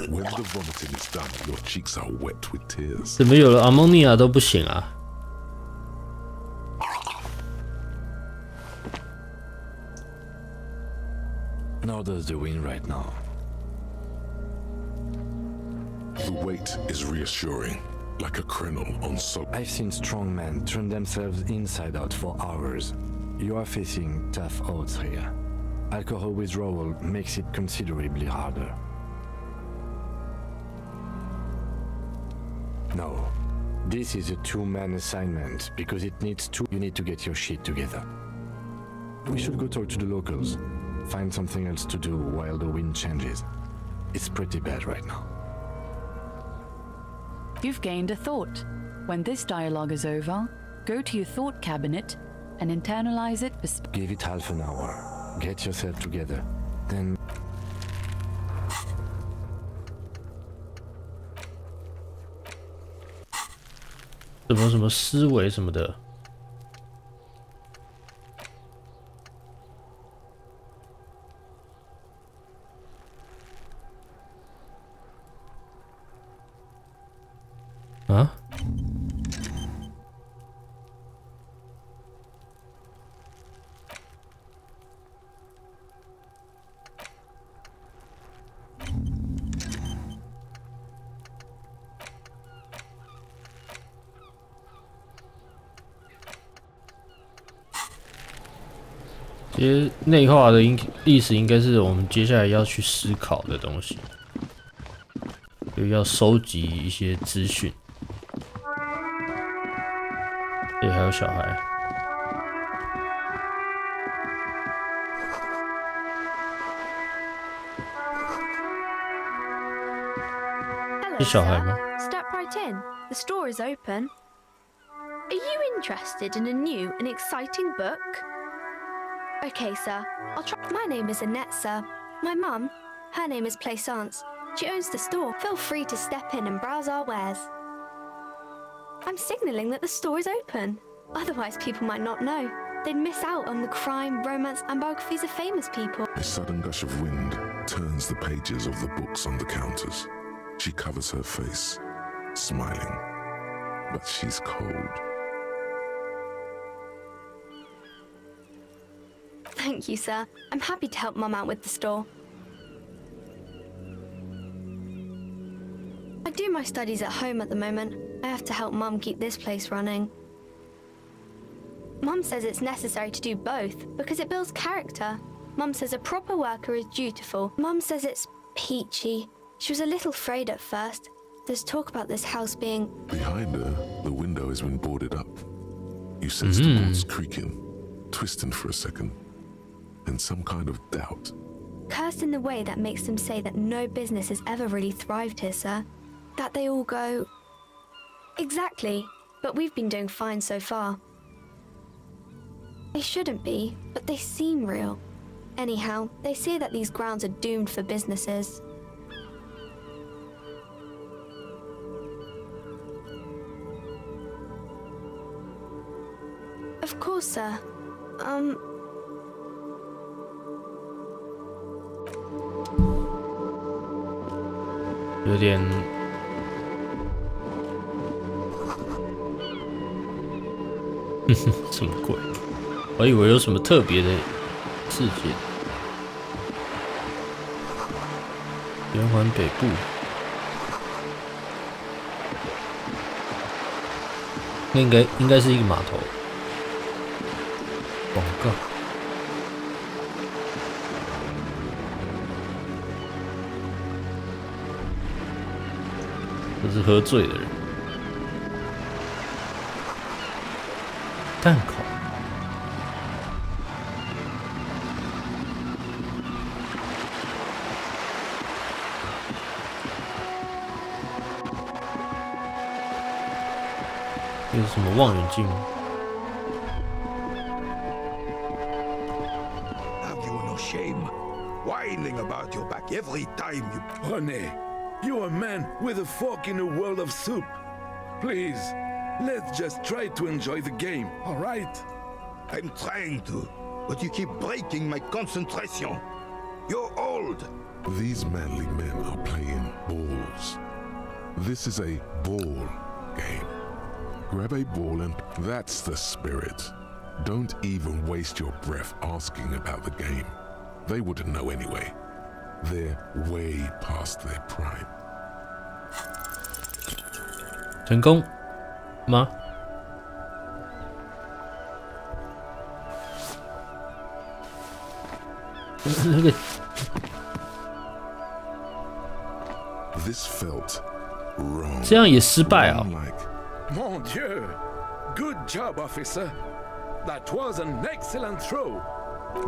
When the vomiting is done, your cheeks are wet with tears. 怎么有了 ammonia 都不行啊？ How does the wind right now? The weight is reassuring, like a kernel on salt. I've seen strong men turn themselves inside out for hours. You are facing tough odds here. Alcohol withdrawal makes it considerably harder. No, this is a two-man assignment because it needs two. You need to get your shit together. We should go talk to the locals. Find something else to do while the wind changes. It's pretty bad right now. You've gained a thought. When this dialogue is over, go to your thought cabinet and internalize it for Give it half an hour. Get yourself together. Then...什么思维什么的。 啊？其实内化的意思应该是我们接下来要去思考的东西，就要收集一些资讯。 对，还有小孩。是小孩吗？ Step right in. The store is open. Are you interested in a new and exciting book? Okay, sir. I'll try. My name is Annette, sir. My mum, her name is Plaisance. She owns the store. Feel free to step in and browse our wares. I'm signalling that the store is open. Otherwise, people might not know. They'd miss out on the crime, romance, and biographies of famous people. A sudden gush of wind turns the pages of the books on the counters. She covers her face, smiling, but she's cold. Thank you, sir. I'm happy to help Mum out with the store. I do my studies at home at the moment. I have to help Mum keep this place running. Mum says it's necessary to do both because it builds character. Mum says a proper worker is dutiful. Mum says it's peachy. She was a little afraid at first. There's talk about this house being... Behind her, the window has been boarded up. You sense the boards creaking, twisting for a second, and some kind of doubt. Cursed in the way that makes them say that no business has ever really thrived here, sir. That they all go... Exactly, but we've been doing fine so far. They shouldn't be, but they seem real. Anyhow, they say that these grounds are doomed for businesses. Of course, sir. 有点什么鬼？我以为有什么特别的事件。圆环北部，那应该是一个码头。广告。这是喝醉的人。蛋烤。这是什么望远镜吗？ Have you no shame? Whining about your back every time you... René, you're a man with a fork in a world of soup. Please, let's just try to enjoy the game, all right? I'm trying to, but you keep breaking my concentration. You're old. These manly men are playing balls. This is a ball game. Grab a ball and that's the spirit. Don't even waste your breath asking about the game. They wouldn't know anyway. They're way past their prime. 成功吗？那个 This felt wrong. 这样也失败啊！ Mon Dieu! Good job, officer. That was an excellent throw.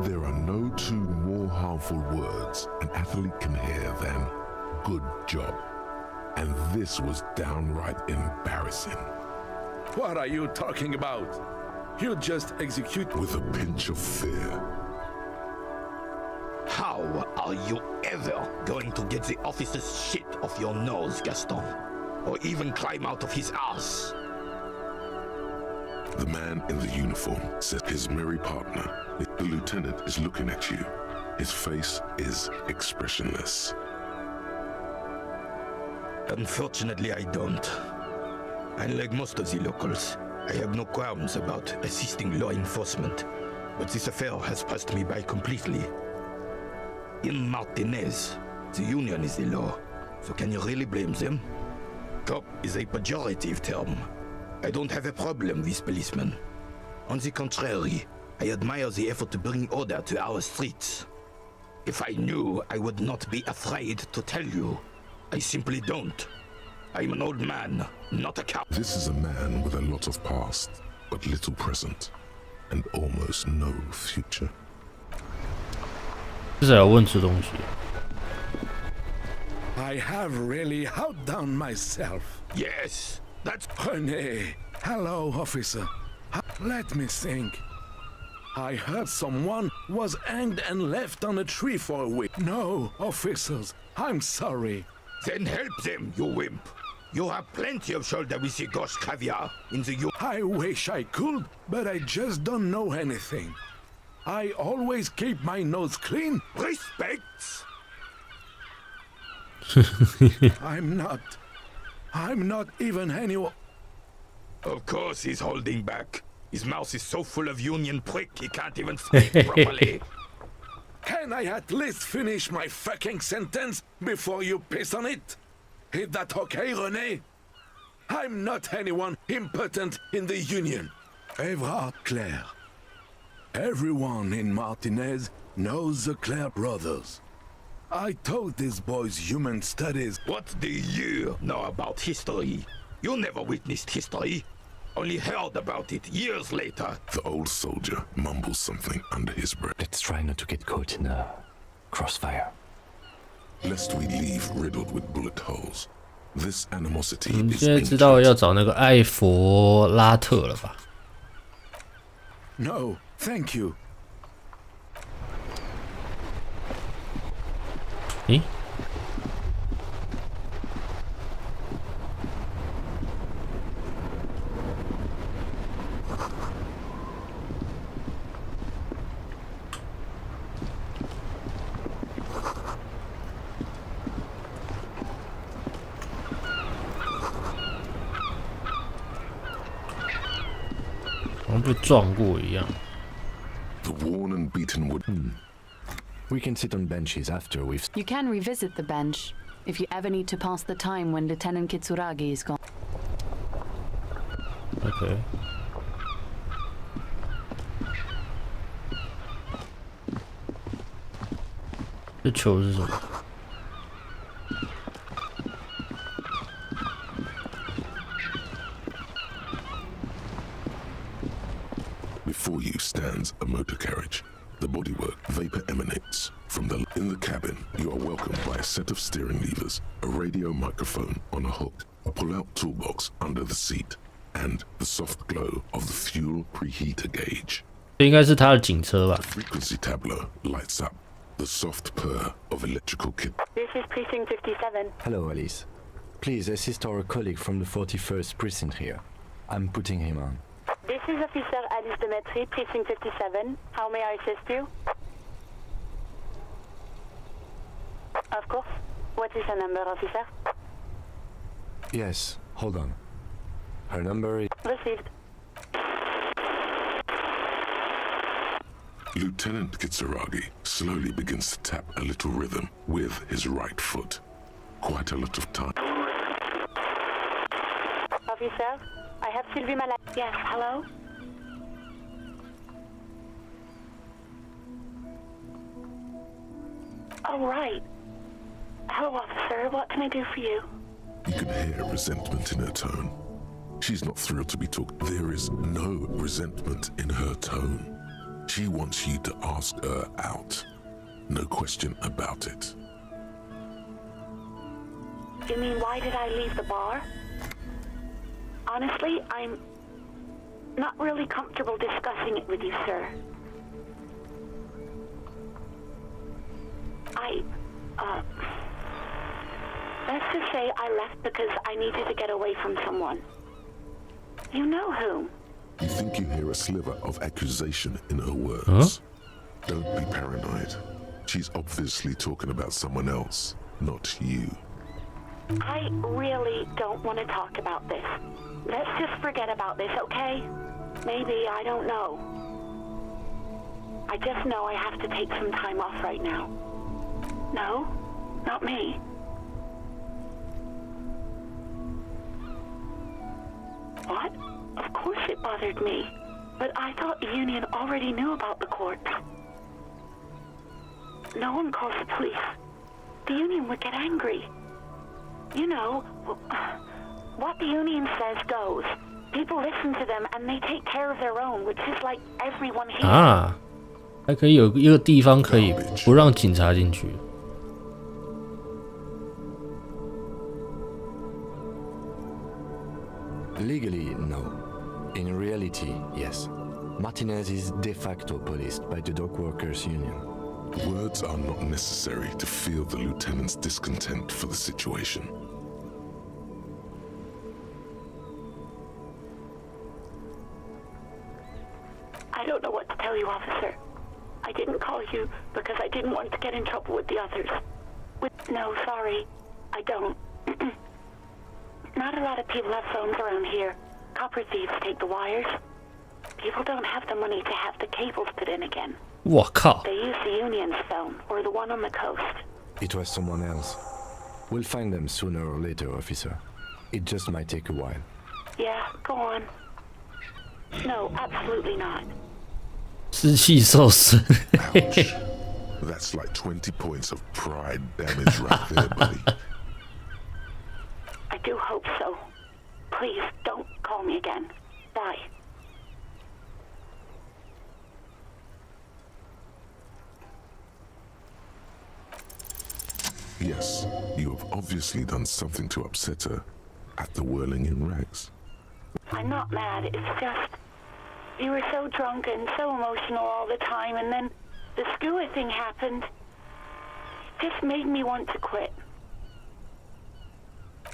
There are no two more harmful words an athlete can hear than good job. And this was downright embarrassing. What are you talking about? You just execute with a pinch of fear. How are you ever going to get the officer's shit off your nose, Gaston? Or even climb out of his ass? The man in the uniform says his merry partner, the lieutenant, is looking at you. His face is expressionless. Unfortunately, I don't. Unlike most of the locals, I have no qualms about assisting law enforcement, but this affair has passed me by completely. In Martinez, the union is the law, so can you really blame them? Cop is a pejorative term. I don't have a problem with policemen. On the contrary, I admire the effort to bring order to our streets. If I knew, I would not be afraid to tell you. I simply don't. I'm an old man, not a coward. This is a man with a lot of past, but little present, and almost no future. 至少要问出东西。 I have really outdone myself. Yes, that's... René, hello, officer. Let me think. I heard someone was hanged and left on a tree for a week. No, officers, I'm sorry. Then help them, you wimp. You have plenty of shoulder with the gauche caviar in the U. I wish I could, but I just don't know anything. I always keep my nose clean. Respect. I'm not even anyone. Of course he's holding back. His mouth is so full of union prick he can't even speak properly. Can I at least finish my fucking sentence before you piss on it? Is that okay, René? I'm not anyone impotent in the union. Everard Claire. Everyone in Martinez knows the Claire brothers. I taught these boys human studies. What do you know about history? You never witnessed history. Only heard about it years later. The old soldier mumbles something under his breath. Let's try not to get caught in a crossfire. Lest we leave riddled with bullet holes. This animosity 你 is 现在知道要找那个艾佛拉特了吧？ No, thank you. 诶？好像被撞过一样。 The worn and beaten wood. We can sit on benches after we've... You can revisit the bench if you ever need to pass the time when Lieutenant Kitsuragi is gone. Okay. 这球是什么？ Before you stands a motor carriage. The bodywork vapor emanates from the... In the cabin, you are welcomed by a set of steering levers, a radio microphone on a hook, a pull-out toolbox under the seat, and the soft glow of the fuel preheater gauge. 这应该是他的警车吧 The frequency tableau lights up, the soft purr of electrical kit. This is Precinct 57. Hello, Alice. Please assist our colleague from the 41st precinct here. I'm putting him on. This is Officer Alice Demetri, Precinct 57. How may I assist you? Of course. What is her number, officer? Yes, hold on. Her number is... Received. Lieutenant Kitsuragi slowly begins to tap a little rhythm with his right foot. Quite a lot of time. Officer, I have Sylvie Malak. Yes, hello? Oh, right. Hello, officer. What can I do for you? You can hear resentment in her tone. She's not thrilled to be talked. There is no resentment in her tone. She wants you to ask her out. No question about it. You mean, why did I leave the bar? Honestly, I'm not really comfortable discussing it with you, sir. Let's just say I left because I needed to get away from someone. You know whom? You think you hear a sliver of accusation in her words. Don't be paranoid. She's obviously talking about someone else, not you. I really don't want to talk about this. Let's just forget about this, okay? Maybe, I don't know. I just know I have to take some time off right now. No, not me. What? Of course it bothered me. But I thought the union already knew about the corpse. No one calls the police. The union would get angry. You know, what the union says goes. People listen to them and they take care of their own, which is like everyone here. 啊，还可以有一个地方可以不让警察进去。Legally, no. In reality, yes. Martinez is de facto policed by the dock workers union. Words are not necessary to feel the lieutenant's discontent for the situation. I don't know what to tell you, officer. I didn't call you because I didn't want to get in trouble with the others. No, sorry. I don't. Not a lot of people have phones around here. Copper thieves take the wires. People don't have the money to have the cables put in again. 我靠！ They use the union's phone or the one on the coast. It was someone else. We'll find them sooner or later, officer. It just might take a while. Yeah, go on. No, absolutely not. 士气受损。 Ouch. That's like 20 points of pride damage right there, buddy. I do hope so. Please don't call me again. Bye. Yes, you have obviously done something to upset her at the whirling in rags. I'm not mad, it's just... You were so drunk and so emotional all the time, and then the skua thing happened. It just made me want to quit.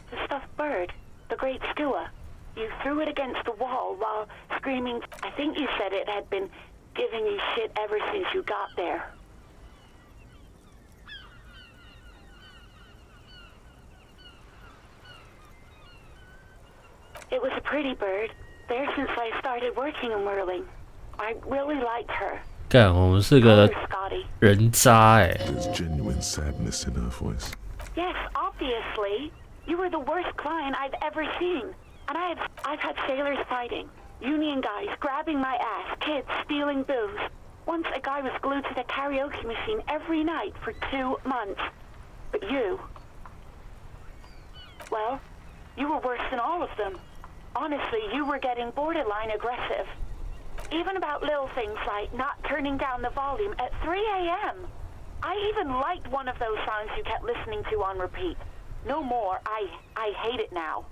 The stuffed bird, the great skua. You threw it against the wall while screaming. I think you said it had been giving you shit ever since you got there. It was a pretty bird. There since I started working in whirling. I really liked her. 干，我们是个人渣哎。 There's genuine sadness in her voice. Yes, obviously. You were the worst client I've ever seen. And I've had sailors fighting, union guys grabbing my ass, kids stealing booze. Once a guy was glued to the karaoke machine every night for 2 months. But you... Well, you were worse than all of them. Honestly, you were getting borderline aggressive. Even about little things like not turning down the volume at 3 a.m. I even liked one of those songs you kept listening to on repeat. No more. I hate it now.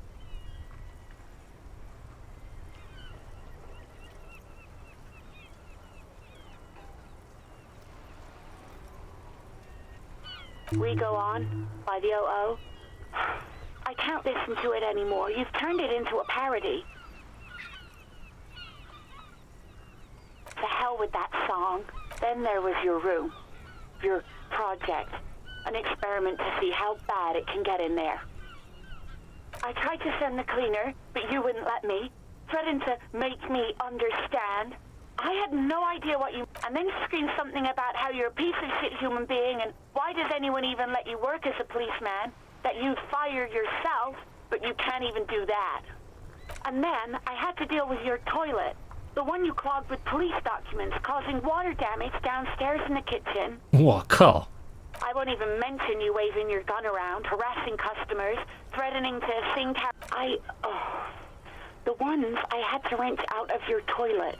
We Go On by the O.O. I can't listen to it anymore. You've turned it into a parody. To hell with that song. Then there was your room. Your project. An experiment to see how bad it can get in there. I tried to send the cleaner, but you wouldn't let me. Threatened to make me understand. I had no idea what you... And then screamed something about how you're a piece of shit human being and why does anyone even let you work as a policeman? That you'd fire yourself, but you can't even do that. And then I had to deal with your toilet. The one you clogged with police documents, causing water damage downstairs in the kitchen. Wow,靠. I won't even mention you waving your gun around, harassing customers, threatening to sing the ones I had to wrench out of your toilet.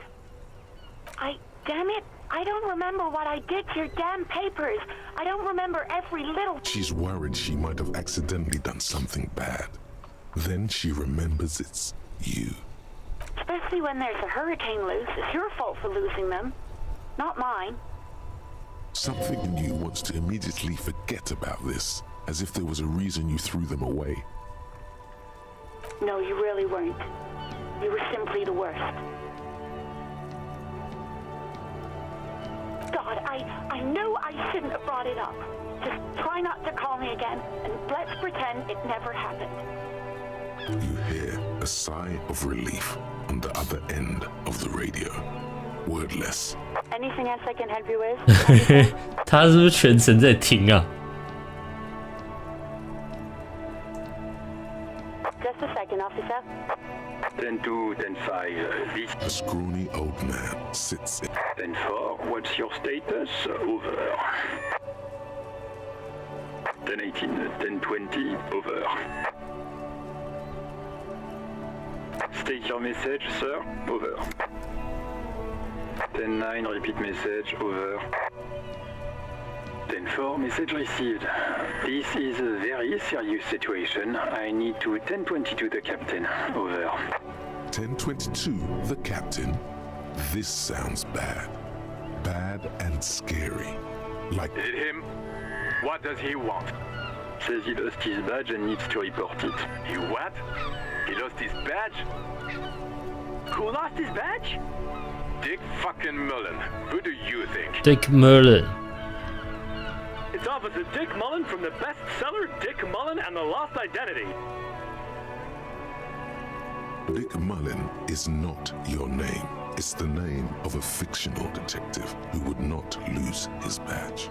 Damn it, I don't remember what I did to your damn papers. I don't remember every little... She's worried she might have accidentally done something bad. Then she remembers it's you. Especially when there's a hurricane loose. It's your fault for losing them, not mine. Something in you wants to immediately forget about this, as if there was a reason you threw them away. No, you really weren't. You were simply the worst. God, I know I shouldn't have brought it up. Just try not to call me again, and let's pretend it never happened. You hear a sigh of relief on the other end of the radio. Wordless. Anything else I can help you with? 他是不是全程在听啊？ Just a second, officer. 10-2, 10-5, this... A scrawny old man sits in... 10-4, what's your status? Over. 10-18, 10-20, over. State your message, sir. Over. 10-9, repeat message. Over. 10-4, message received. This is a very serious situation. I need to 10-22 the captain. Over. 10-22, the captain. This sounds bad. Bad and scary. Like... Hit him. What does he want? Says he lost his badge and needs to report it. He what? He lost his badge? Who lost his badge? Dick fucking Mullen. Who do you think? Dick Mullen. It's Officer Dick Mullen from the bestseller Dick Mullen and the Lost Identity. Dick Mullen is not your name. It's the name of a fictional detective who would not lose his badge.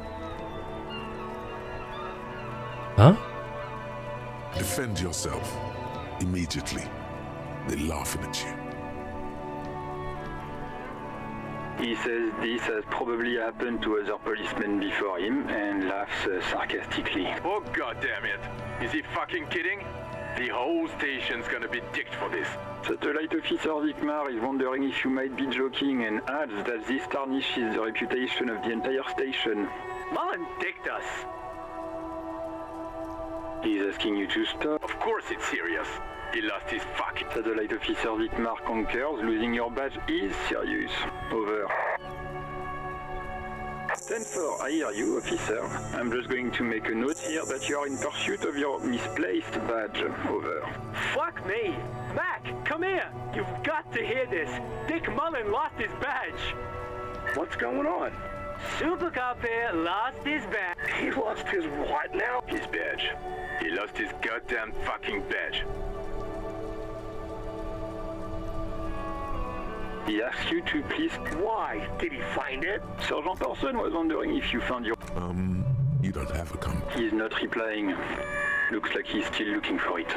Huh? Defend yourself. Immediately. They're laughing at you. He says this has probably happened to other policemen before him and laughs sarcastically. Oh goddamn it! Is he fucking kidding? The whole station's gonna be dicked for this. Satellite Officer Vikmar is wondering if you might be joking and adds that this tarnishes the reputation of the entire station. Mullen dicked us! He's asking you to stop. Of course it's serious. He lost his fuck. Satellite Officer Vikmar concurs. Losing your badge is serious. Over. 10-4, I hear you, officer. I'm just going to make a note here that you are in pursuit of your misplaced badge. Over. Fuck me! Mac, come here! You've got to hear this. Dick Mullen lost his badge. What's going on? Super Cop here lost his badge. He lost his what now? His badge. He lost his goddamn fucking badge. He asks you to please... Why? Did he find it? Sergeant Orson was wondering if you found your... You don't have a gun. He's not replying. Looks like he's still looking for it.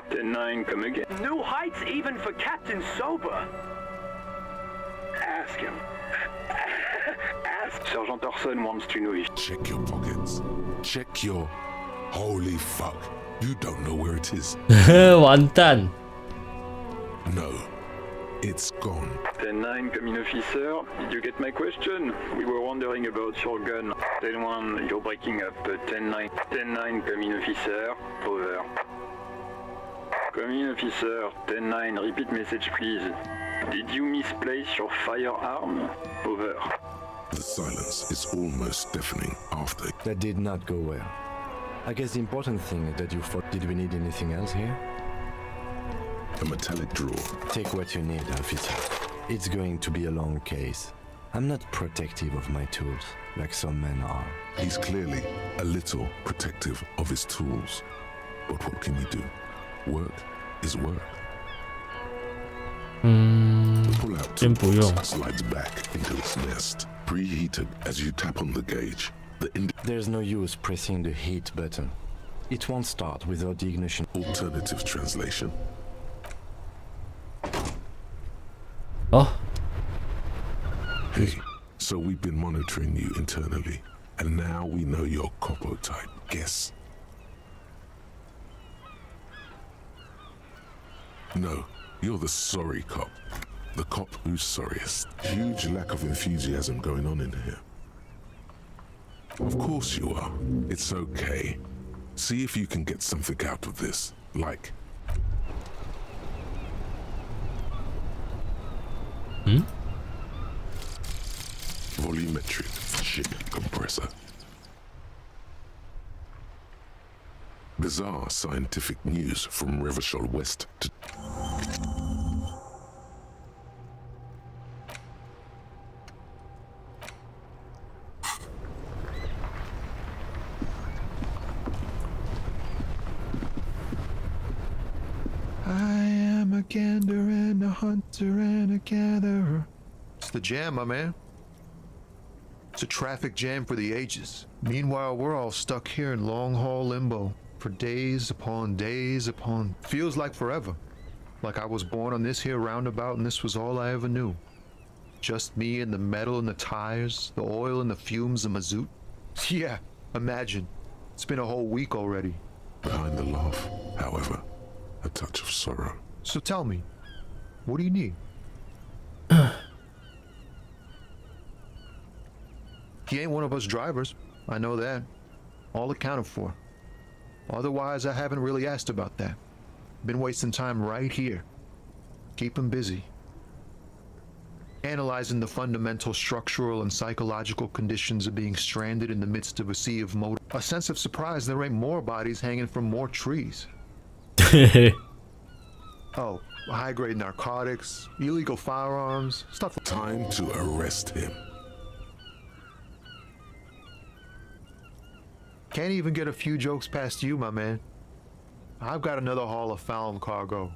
10-9, come again. New heights even for Captain Sober. Ask him. Ask. Sergeant Orson wants to know if... Check your pockets. Check your... Holy fuck. You don't know where it is. 完蛋. No. It's gone. 10-9, come in, officer. Did you get my question? We were wondering about your gun. 10-1, you're breaking up. 10-9. 10-9, come in, officer. Over. Come in, officer. 10-9, repeat message, please. Did you misplace your firearm? Over. The silence is almost deafening after. That did not go well. I guess the important thing is that you thought, did we need anything else here? A metallic drawer. Take what you need, officer. It's going to be a long case. I'm not protective of my tools, like some men are. He's clearly a little protective of his tools. But what can you do? Work is work. The pull-out tool slides back into its nest, preheated as you tap on the gauge. There's no use pressing the heat button. It won't start without the ignition. Alternative translation. Oh. Hey, so we've been monitoring you internally, and now we know your Copo type. Guess. No, you're the sorry cop. The cop who's sorriest. Huge lack of enthusiasm going on in here. Of course you are. It's okay. See if you can get something out of this. Like... Volumetric ship compressor. Bizarre scientific news from Revachol West to... I am a gander and a hunter and a gatherer. It's the jam, my man. It's a traffic jam for the ages. Meanwhile, we're all stuck here in long-haul limbo for days upon days upon... Feels like forever. Like I was born on this here roundabout and this was all I ever knew. Just me and the metal and the tires, the oil and the fumes of mazout. Yeah, imagine. It's been a whole week already. Behind the laugh, however, a touch of sorrow. So tell me, what do you need? He ain't one of us drivers. I know that. All accounted for. Otherwise, I haven't really asked about that. Been wasting time right here. Keep him busy. Analyzing the fundamental structural and psychological conditions of being stranded in the midst of a sea of motor. A sense of surprise there ain't more bodies hanging from more trees. Oh, high-grade narcotics, illegal firearms, stuff. Time to arrest him. Can't even get a few jokes past you, my man. I've got another haul of found cargo.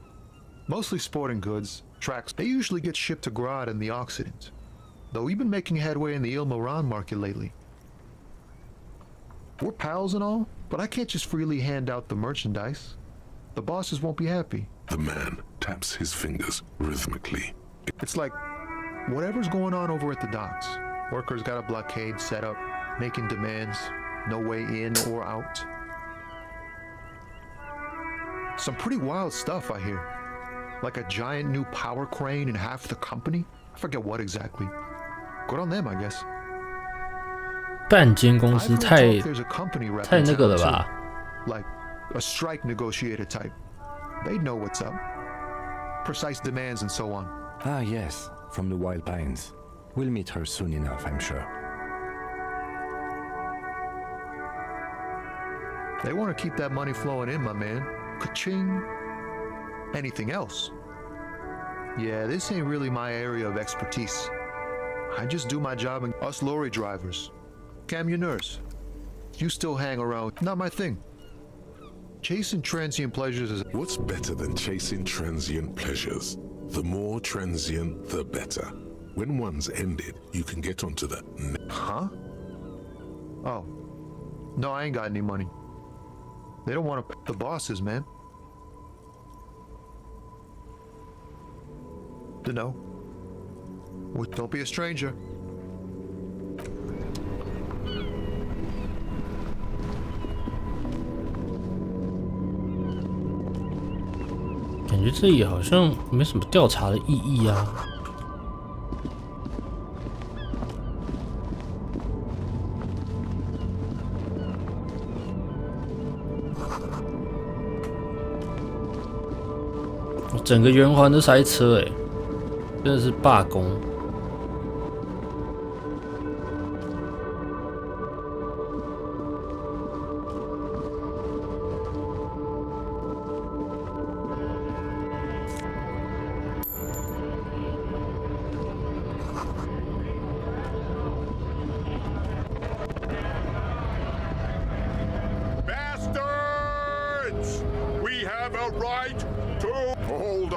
Mostly sporting goods, tracks. They usually get shipped to Grad and the Occident. Though we've been making headway in the Il Moran market lately. We're pals and all, but I can't just freely hand out the merchandise. The bosses won't be happy. The man taps his fingers rhythmically. It's like whatever's going on over at the docks. Workers got a blockade set up, making demands. No way in or out. Some pretty wild stuff I hear. Like a giant new power crane in half the company? I forget what exactly. Good on them, I guess. 半间公司太那个了吧 Like a strike negotiator type. They'd know what's up. Precise demands and so on. Ah, yes, from the Wild Pines. We'll meet her soon enough, I'm sure. They want to keep that money flowing in, my man. Ka-ching. Anything else? Yeah, this ain't really my area of expertise. I just do my job and us lorry drivers. Camionneurs. You still hang around. Not my thing. Chasing transient pleasures is... What's better than chasing transient pleasures? The more transient, the better. When one's ended, you can get onto the... Huh? Oh. No, I ain't got any money. They don't want to... The bosses, man. Dunno. Well, don't be a stranger. 感觉这里好像没什么调查的意义啊。整个圆环都塞车，真的是罢工。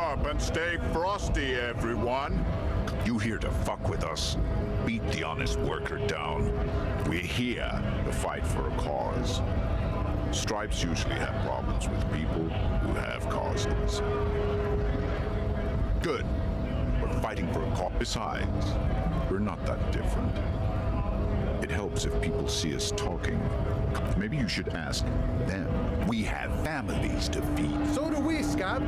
up and stay frosty, everyone. You here to fuck with us? Beat the honest worker down. We're here to fight for a cause. Stripes usually have problems with people who have causes. Good. We're fighting for a cause. Besides, we're not that different. It helps if people see us talking. Maybe you should ask them. We have families to feed. So do we, Scab.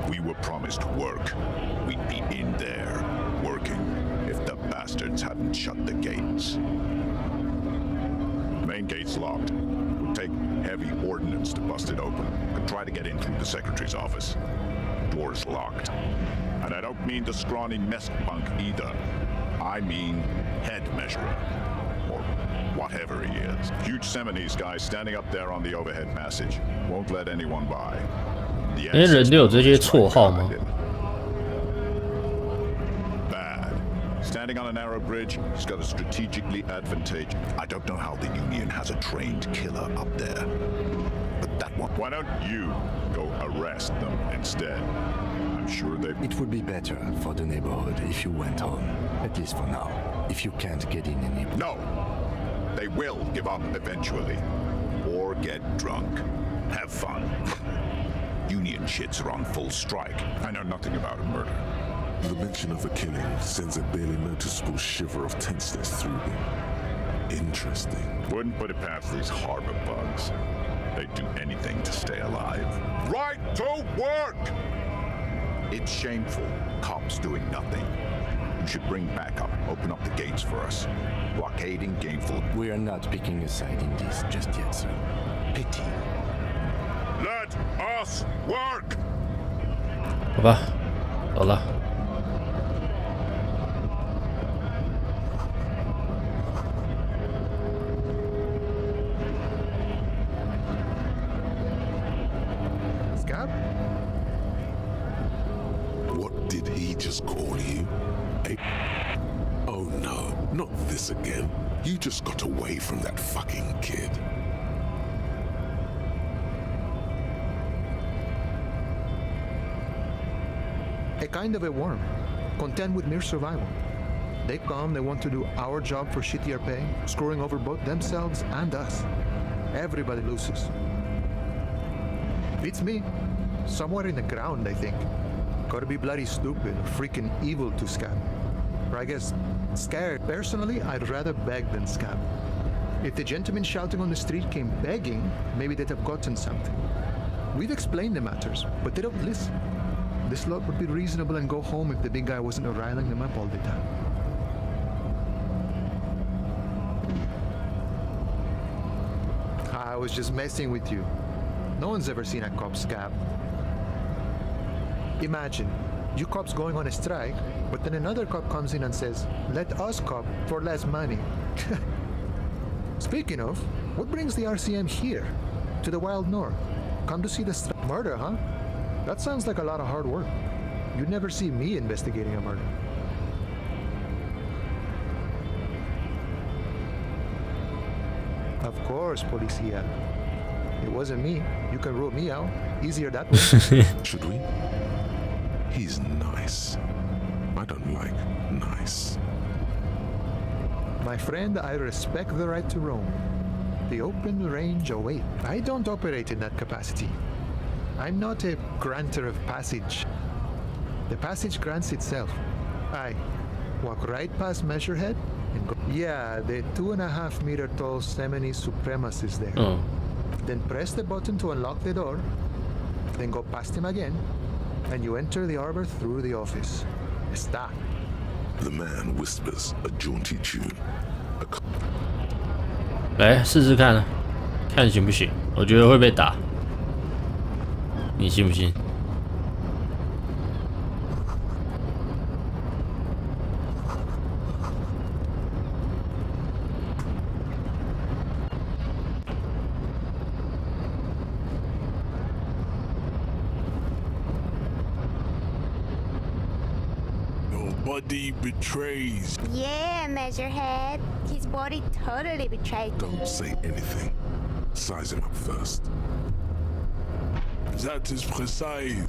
We were promised work. We'd be in there, working, if the bastards hadn't shut the gates. Main gate's locked. It would take heavy ordnance to bust it open. Could try to get in through the secretary's office. Door's locked. And I don't mean the scrawny mess punk either. I mean head measurer. Or whatever he is. Huge Seminese guy standing up there on the overhead passage. Won't let anyone by. 人都有这些绰号吗？ Bad. Standing on a narrow bridge, he's got a strategically advantageous. I don't know how the Union has a trained killer up there. But that one. Why don't you go arrest them instead? I'm sure they. It would be better for the neighborhood if you went home. At least for now. If you can't get in any. No! They will give up eventually. Or get drunk. Have fun. Union shits are on full strike. I know nothing about a murder. The mention of a killing sends a barely noticeable shiver of tenseness through him. Interesting. Wouldn't put it past these harbor bugs. They'd do anything to stay alive. Right to work! It's shameful. Cops doing nothing. You should bring backup. Open up the gates for us. Blockading gainful. We are not picking a side in this just yet, sir. Pity. Let us work! 好吧，走了。Scab? What did he just call you? Oh no, not this again. You just got away from that fucking kid. A kind of a worm, content with mere survival. They come, they want to do our job for shittier pay, screwing over both themselves and us. Everybody loses. Beats me. Somewhere in the ground, I think. Gotta be bloody stupid or freaking evil to scab. Or I guess, scared. Personally, I'd rather beg than scab. If the gentleman shouting on the street came begging, maybe they'd have gotten something. We've explained the matters, but they don't listen. This lot would be reasonable and go home if the big guy wasn't riling them up all the time. I was just messing with you. No one's ever seen a cop scab. Imagine, you cops going on a strike, but then another cop comes in and says, let us cop for less money. Speaking of, what brings the RCM here? To the wild north? Come to see the murder, huh? That sounds like a lot of hard work. You'd never see me investigating a murder. Of course, Policia. It wasn't me. You can rule me out. Easier that way. Should we? He's nice. I don't like nice. My friend, I respect the right to roam. The open range awaits. I don't operate in that capacity. I'm not a granter of passage. The passage grants itself. I walk right past Measurehead and go. Yeah, the 2.5 meter tall Semini supremacist is there. Oh. Then press the button to unlock the door. Then go past him again, and you enter the arbor through the office. Está. The man whispers a jaunty tune. 来试试看啊，看行不行？我觉得会被打。你信不信？ Nobody betrays. Yeah, Measurehead. His body totally betrayed. Don't say anything. Size him up first. That is precisely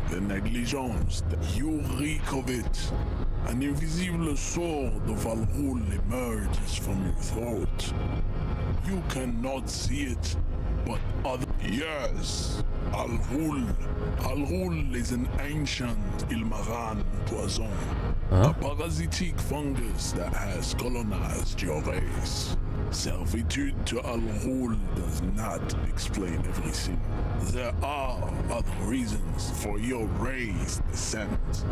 the negligence that you reek of it. An invisible sword of Al Ghul emerges from your throat. You cannot see it, but other... Yes, Al Ghul. Al Ghul is an ancient Ilmaran poison. A parasitic fungus that has colonized your race. Servitude to Al Ghul does not explain everything. There are other reasons for your race descent.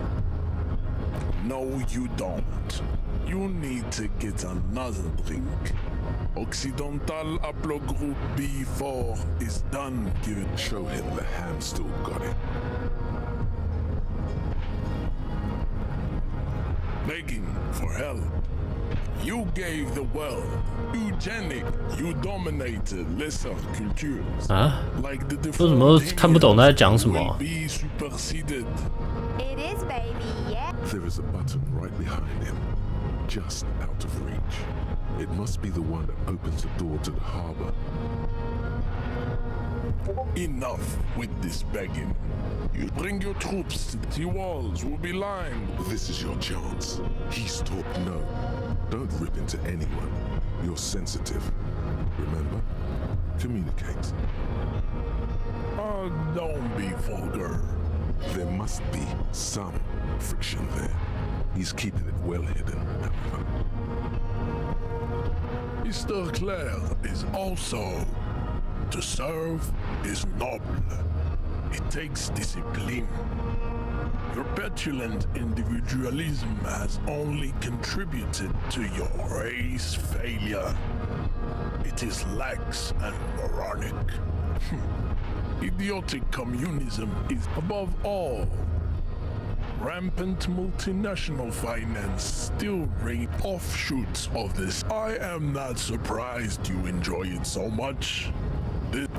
No, you don't. You need to get another drink. Occidental Haplogroup B4 is done giving. Show him the hand still got it. Begging for help. You gave the world eugenic. You dominated lesser cultures. 啊？为什么看不懂他在讲什么？ Be superseded. It is, baby, yeah. There is a button right behind him, just out of reach. It must be the one that opens the door to the harbor. Enough with this begging. You bring your troops, the walls will be lined. This is your chance. He's taught no. Don't rip into anyone. You're sensitive. Remember? Communicate. Oh, don't be vulgar. There must be some friction there. He's keeping it well hidden, however. Mr. Clare is also... To serve is noble. It takes discipline. Your petulant individualism has only contributed to your race failure. It is lax and moronic. Idiotic communism is above all. Rampant multinational finance still reign offshoots of this. I am not surprised you enjoy it so much.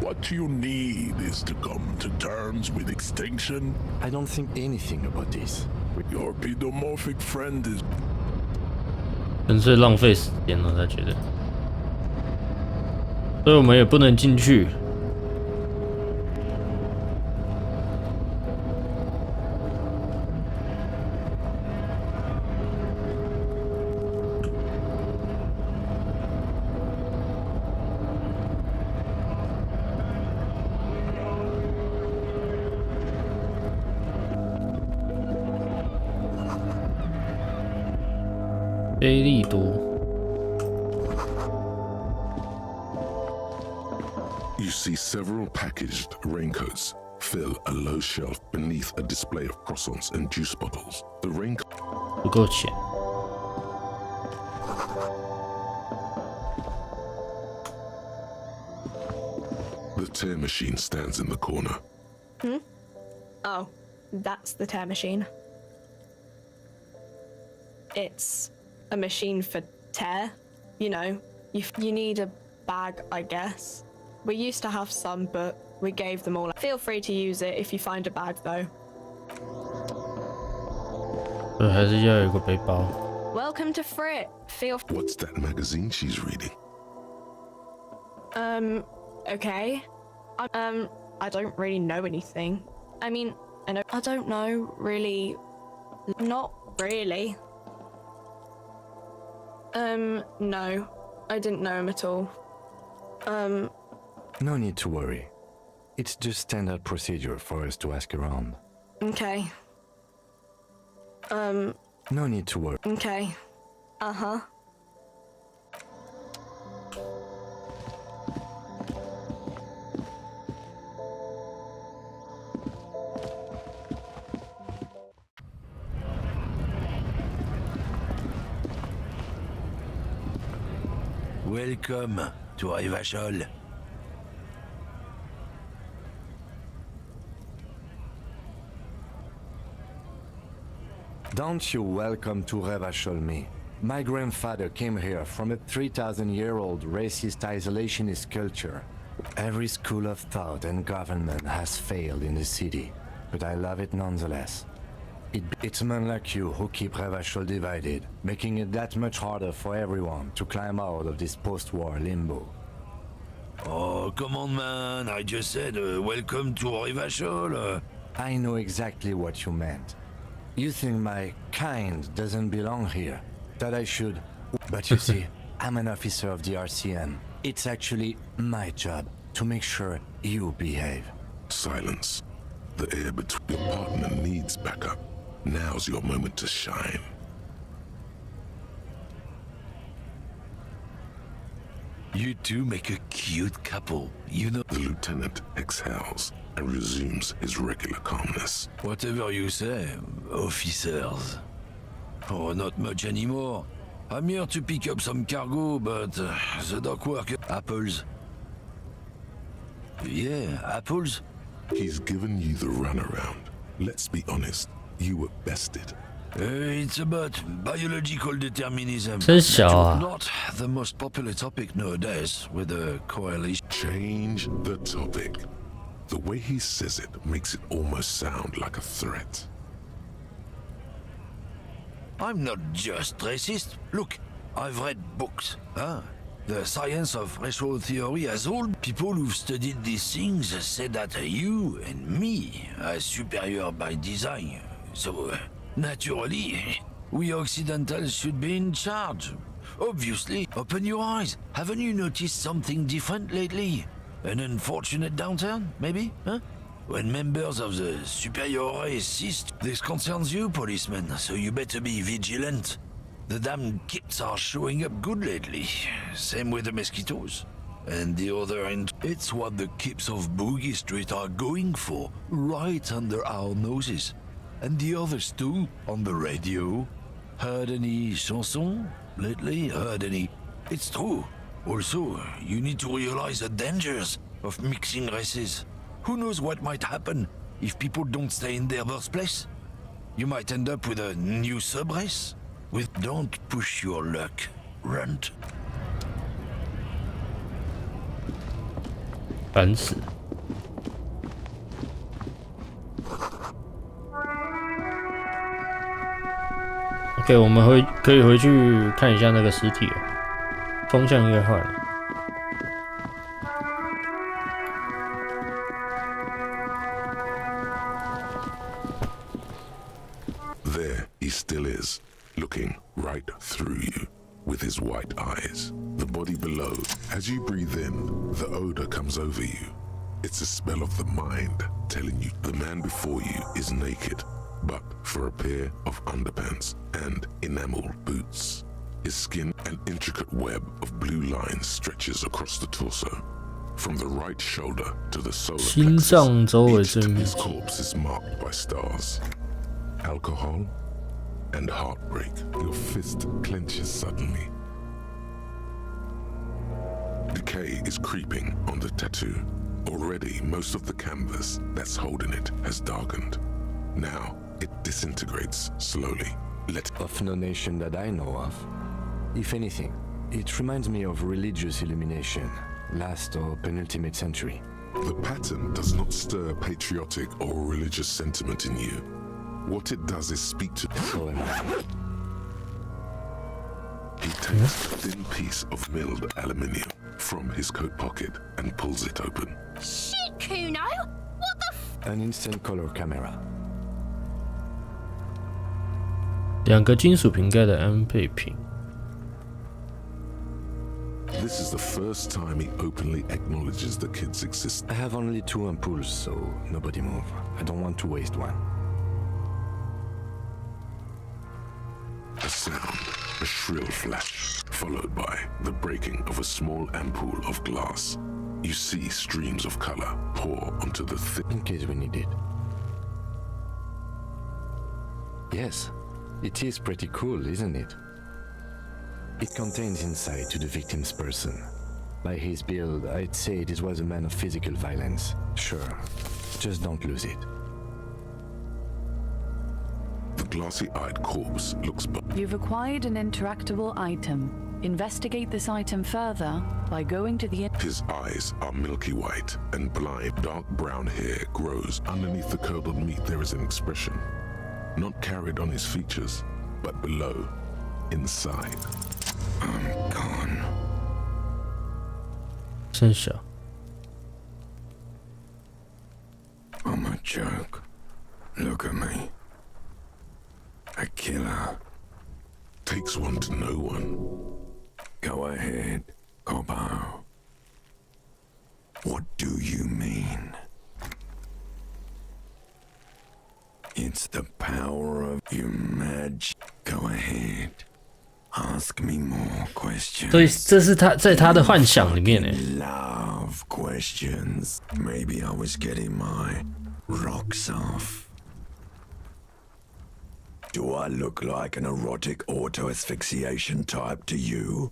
What you need is to come to terms with extinction. I don't think anything about this. Your pedomorphic friend is... 纯粹浪费时间了，他觉得。所以我们也不能进去。菲利多。You see several packaged raincoats fill a low shelf beneath a display of croissants and juice bottles. The raincoat 不够钱。The tear machine stands in the corner. Hmm? Oh, that's the tear machine. It's a machine for tear. You know, you need a bag, I guess. We used to have some, but we gave them all. Feel free to use it if you find a bag, though. 还是要有一个背包。 Welcome to Frit. Feel. What's that magazine she's reading? Okay. I don't really know anything. I mean, I don't know really. Not really. No, I didn't know him at all. No need to worry. It's just standard procedure for us to ask around. Okay. No need to worry. Okay. Uh-huh. Welcome to Revachol. Don't you welcome to Revachol me. My grandfather came here from a 3,000-year-old racist isolationist culture. Every school of thought and government has failed in the city, but I love it nonetheless. It's men like you who keep Revachol divided, making it that much harder for everyone to climb out of this post-war limbo. Oh, come on, man. I just said welcome to Rivachol. I know exactly what you meant. You think my kind doesn't belong here, that I should... But you see, I'm an officer of the RCM. It's actually my job to make sure you behave. Silence. The air between your partner needs backup. Now's your moment to shine. You two make a cute couple, you know. The lieutenant exhales and resumes his regular calmness. Whatever you say, officers. Oh, not much anymore. I'm here to pick up some cargo, but the dock worker... Apples. Yeah, apples. He's given you the runaround. Let's be honest, you were bested. It's about biological determinism. 真小啊。 Not the most popular topic nowadays with the coalition. Change the topic. The way he says it makes it almost sound like a threat. I'm not just racist. Look, I've read books. The science of racial theory has old people who've studied these things said that you and me are superior by design. So, naturally, we Occidentals should be in charge. Obviously, open your eyes. Haven't you noticed something different lately? An unfortunate downturn, maybe? Huh? When members of the superior race ceased, this concerns you, policemen, so you better be vigilant. The damn kids are showing up good lately. Same with the mosquitoes. And the other end, it's what the kids of Boogie Street are going for, right under our noses. And the others too, on the radio. Heard any chansons lately? Heard any? It's true. Also, you need to realize the dangers of mixing races. Who knows what might happen if people don't stay in their birthplace? You might end up with a new sub-race. With don't push your luck, runt. 烦死。OK， 我们可以回去看一下那个尸体了，风向应该换了。There he still is, looking right through you with his white eyes. The body below, as you breathe in, the odor comes over you. It's a smell of the mind telling you the man before you is naked, but for a pair of underpants and enameled boots. His skin, an intricate web of blue lines stretches across the torso. From the right shoulder to the solar plexus, each of his corpse is marked by stars. Alcohol and heartbreak. Your fist clenches suddenly. Decay is creeping on the tattoo. Already, most of the canvas that's holding it has darkened. Now, it disintegrates slowly. Of no nation that I know of. If anything, it reminds me of religious illumination, last or penultimate century. The pattern does not stir patriotic or religious sentiment in you. What it does is speak to... So am I. He takes a thin piece of milled aluminium from his coat pocket and pulls it open. Shit, Kuno! What the An instant color camera. 两个金属瓶盖的安配瓶。This is the first time he openly acknowledges the kid's existence. I have only 2 ampoules, so nobody move. I don't want to waste one. A sound, a shrill flash, followed by the breaking of a small ampoule of glass. You see streams of color pour onto the thick... In case we need it. Yes, it is pretty cool, isn't it? It contains insight to the victim's person. By his build, I'd say this was a man of physical violence. Sure, just don't lose it. The glassy-eyed corpse looks... You've acquired an interactable item. Investigate this item further by going to the... His eyes are milky white and blind. Dark brown hair grows. Underneath the curdled meat there is an expression. Not carried on his features, but below, inside. I'm gone. 真小。joke. Look at me. A killer. Takes one to know one. Go ahead, Coppo. What do you mean? It's the power of your magic. Go ahead. Ask me more questions. 所以这是他在他的幻想里面呢。Love questions. Maybe I was getting my rocks off. Do I look like an erotic auto-asphyxiation type to you?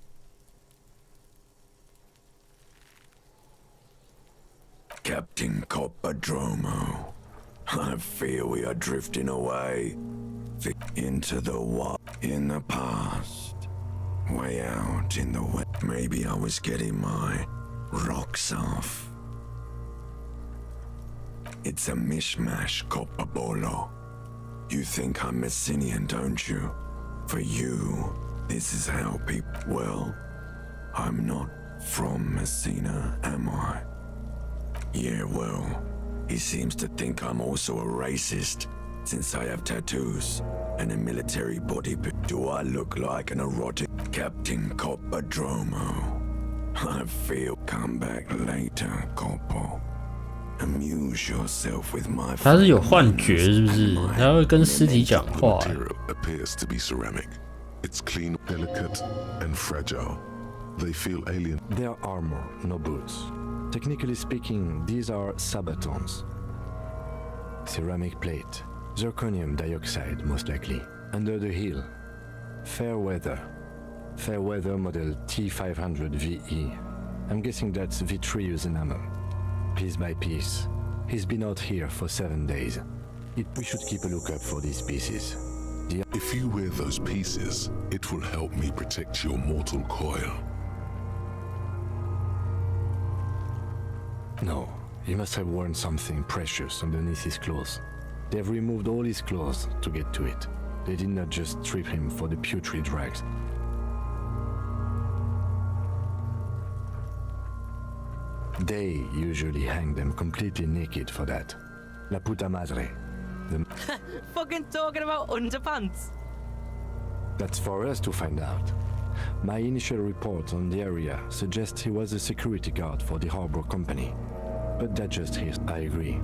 Captain Coppodromo, I fear we are drifting away into the what in the past, way out in the west. Maybe I was getting my rocks off. It's a mishmash, Coppabolo. You think I'm Messinian, don't you? For you, this is how people... Well, I'm not from Messina, am I? Yeah, well, he seems to think I'm also a racist, since I have tattoos and a military body. Do I look like an erotic Captain Coppodromo? I feel... Come back later, Coppo. Amuse yourself with my... 他是有幻觉是不是？他会跟尸体讲话。 Material appears to be ceramic. It's clean, delicate, and fragile. They feel alien. They are armor, no boots. Technically speaking, these are sabatons. Ceramic plate, zirconium dioxide most likely. Under the heel, fair weather. Fair weather model T500 VE. I'm guessing that's vitreous enamel. Piece by piece. He's been out here for 7 days. We should keep a lookout for these pieces. If you wear those pieces, it will help me protect your mortal coil. No, he must have worn something precious underneath his clothes. They've removed all his clothes to get to it. They did not just strip him for the putrid rags. They usually hang them completely naked for that. La puta madre. Fucking talking about underpants. That's for us to find out. My initial report on the area suggests he was a security guard for the harbor company. But that just is. I agree.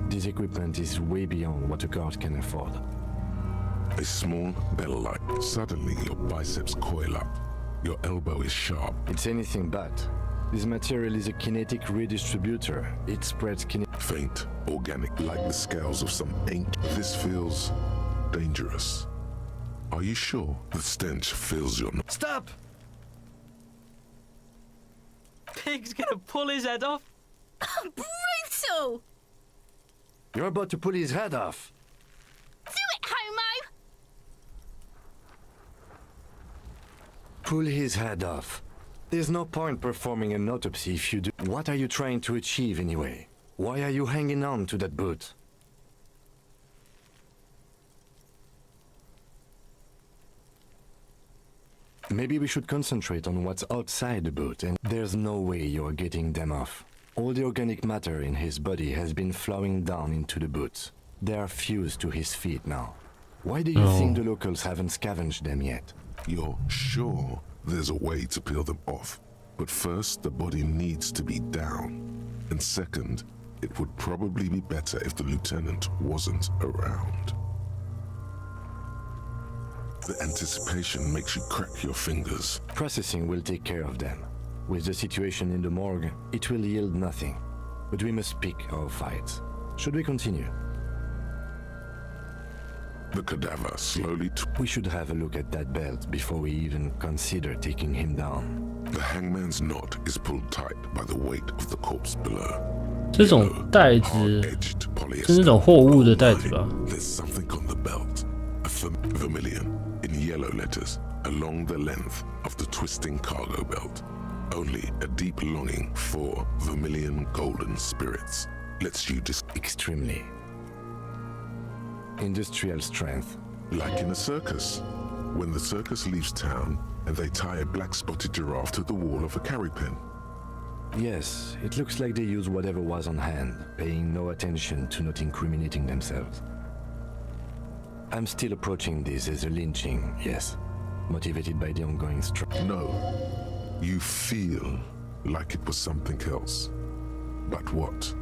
This equipment is way beyond what a guard can afford. A small bell light. Suddenly your biceps coil up. Your elbow is sharp. It's anything but. This material is a kinetic redistributor. It spreads faint, organic, like the scales of some ink. This feels dangerous. Are you sure the stench fills your... Stop! Pig's gonna pull his head off. Brutal! You're about to pull his head off. Do it, homo! Pull his head off. There's no point performing an autopsy if you do. What are you trying to achieve anyway? Why are you hanging on to that boot? Maybe we should concentrate on what's outside the boot, and there's no way you're getting them off. All the organic matter in his body has been flowing down into the boots. They are fused to his feet now. Why do you think the locals haven't scavenged them yet? You're sure there's a way to peel them off, but first the body needs to be down. And second, it would probably be better if the lieutenant wasn't around. The anticipation makes you crack your fingers. Processing will take care of them. With the situation in the morgue, it will yield nothing. But we must pick our fights. Should we continue? The cadaver slowly... We should have a look at that belt before we even consider taking him down. The hangman's knot is pulled tight by the weight of the corpse below. 这种袋子是那种货物的袋子吧？ There's something on the belt. A vermilion in yellow letters along the length of the twisting cargo belt. Only a deep longing for vermilion golden spirits lets you extremely industrial strength. Like in a circus. When the circus leaves town and they tie a black spotted giraffe to the wall of a carry pen. Yes, it looks like they used whatever was on hand, paying no attention to not incriminating themselves. I'm still approaching this as a lynching, yes, motivated by the ongoing struggle. No, you feel like it was something else. But what?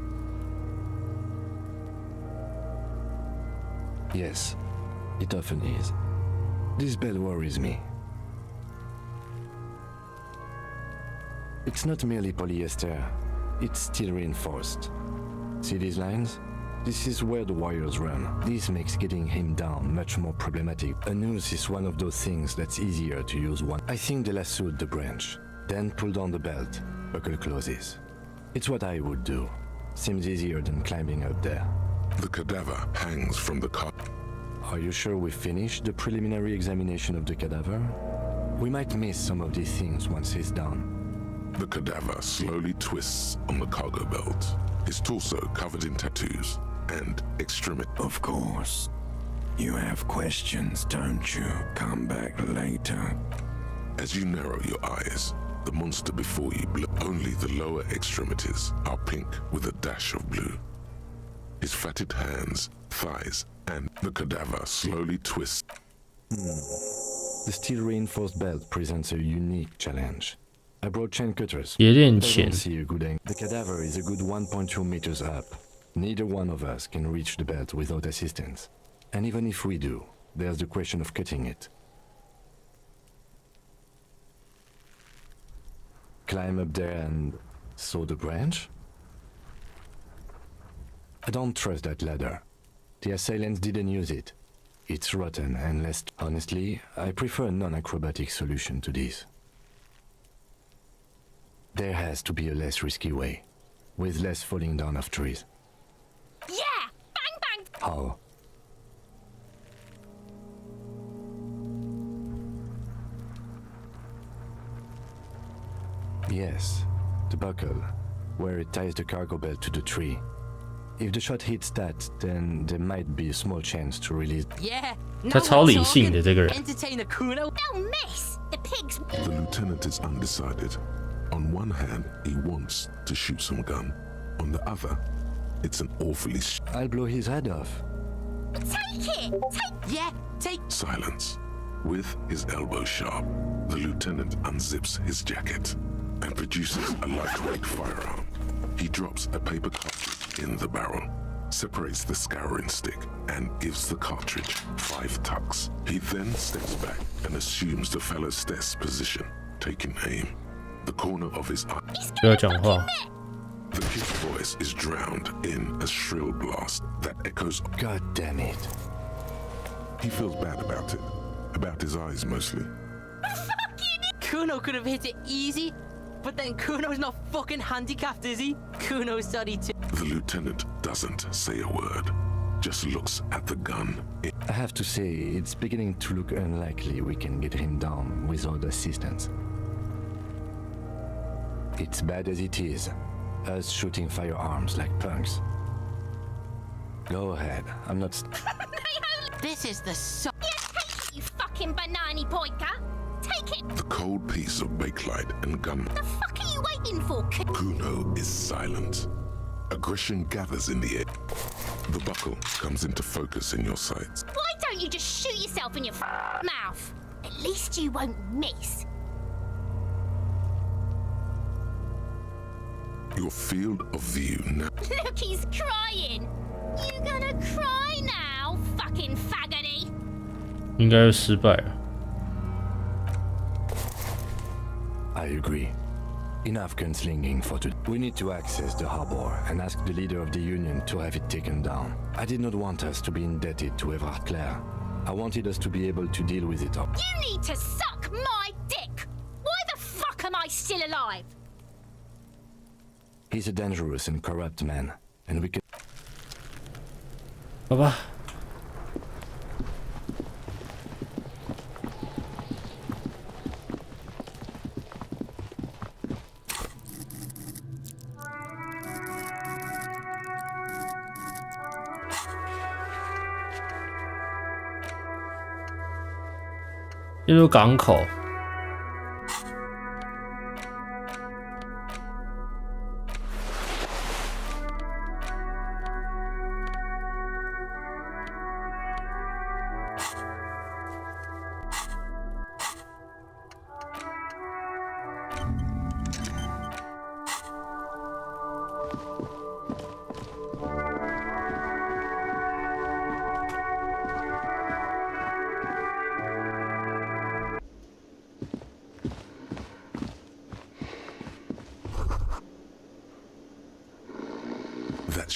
Yes, it often is. This bell worries me. It's not merely polyester, it's steel reinforced. See these lines? This is where the wires run. This makes getting him down much more problematic. A noose is one of those things that's easier to use one. I think they lassoed the branch, then pulled on the belt, buckle closes. It's what I would do. Seems easier than climbing up there. The cadaver hangs from the car. Are you sure we finished the preliminary examination of the cadaver? We might miss some of these things once he's done. The cadaver slowly twists on the cargo belt, his torso covered in tattoos and extremity. Of course. You have questions, don't you? Come back later. As you narrow your eyes, the monster before you blue. Only the lower extremities are pink with a dash of blue. His fatted hands, thighs, and the cadaver slowly twists. The steel reinforced belt presents a unique challenge. I brought chain cutters. Doesn't see a good angle. The cadaver is a good 1.2 meters up. Neither one of us can reach the belt without assistance. And even if we do, there's the question of cutting it. Climb up there and saw the branch? I don't trust that ladder. The assailants didn't use it. It's rotten and less... Honestly, I prefer a non-acrobatic solution to this. There has to be a less risky way, with less falling down of trees. Yeah! Bang bang! How? Yes, the buckle, where it ties the cargo belt to the tree. If the shot hits that, then there might be a small chance to release. Yeah, 他超理性的这个人。 Entertainer Kuno. Don't miss! The pigs... The lieutenant is undecided. On one hand, he wants to shoot some gun. On the other, it's an awfully I'll blow his head off. Take it! Take... Silence. With his elbow sharp, the lieutenant unzips his jacket and produces a lightweight firearm. He drops a paper cartridge in the barrel, separates the scouring stick, and gives the cartridge 5 tucks. He then steps back and assumes the fellow's desk position, taking aim. The corner of his eye. 不要讲话。 The kid's voice is drowned in a shrill blast that echoes. God damn it. He feels bad about it. About his eyes mostly. Kuno could have hit it easy, but then Kuno's not fucking handicapped, is he? Kuno's sorry too. The lieutenant doesn't say a word, just looks at the gun. I have to say, it's beginning to look unlikely we can get him down without assistance. It's bad as it is, us shooting firearms like punks. Go ahead, I'm not... This is the You fucking banana pointer! Take it! The cold piece of bakelite and gun. The fuck are you waiting for? Kuno is silent. Aggression gathers in the air. The buckle comes into focus in your sights. Why don't you just shoot yourself in your mouth? At least you won't miss. Your field of view now. Look, he's crying. You gonna cry now, fucking faggoty? 应该是失败了。 I agree. Enough gunslinging for today. We need to access the harbor and ask the leader of the Union to have it taken down. I did not want us to be indebted to Everard Clare. I wanted us to be able to deal with it all. You need to suck my dick! Why the fuck am I still alive? He's a dangerous and corrupt man, and we can... 好吧。进入港口。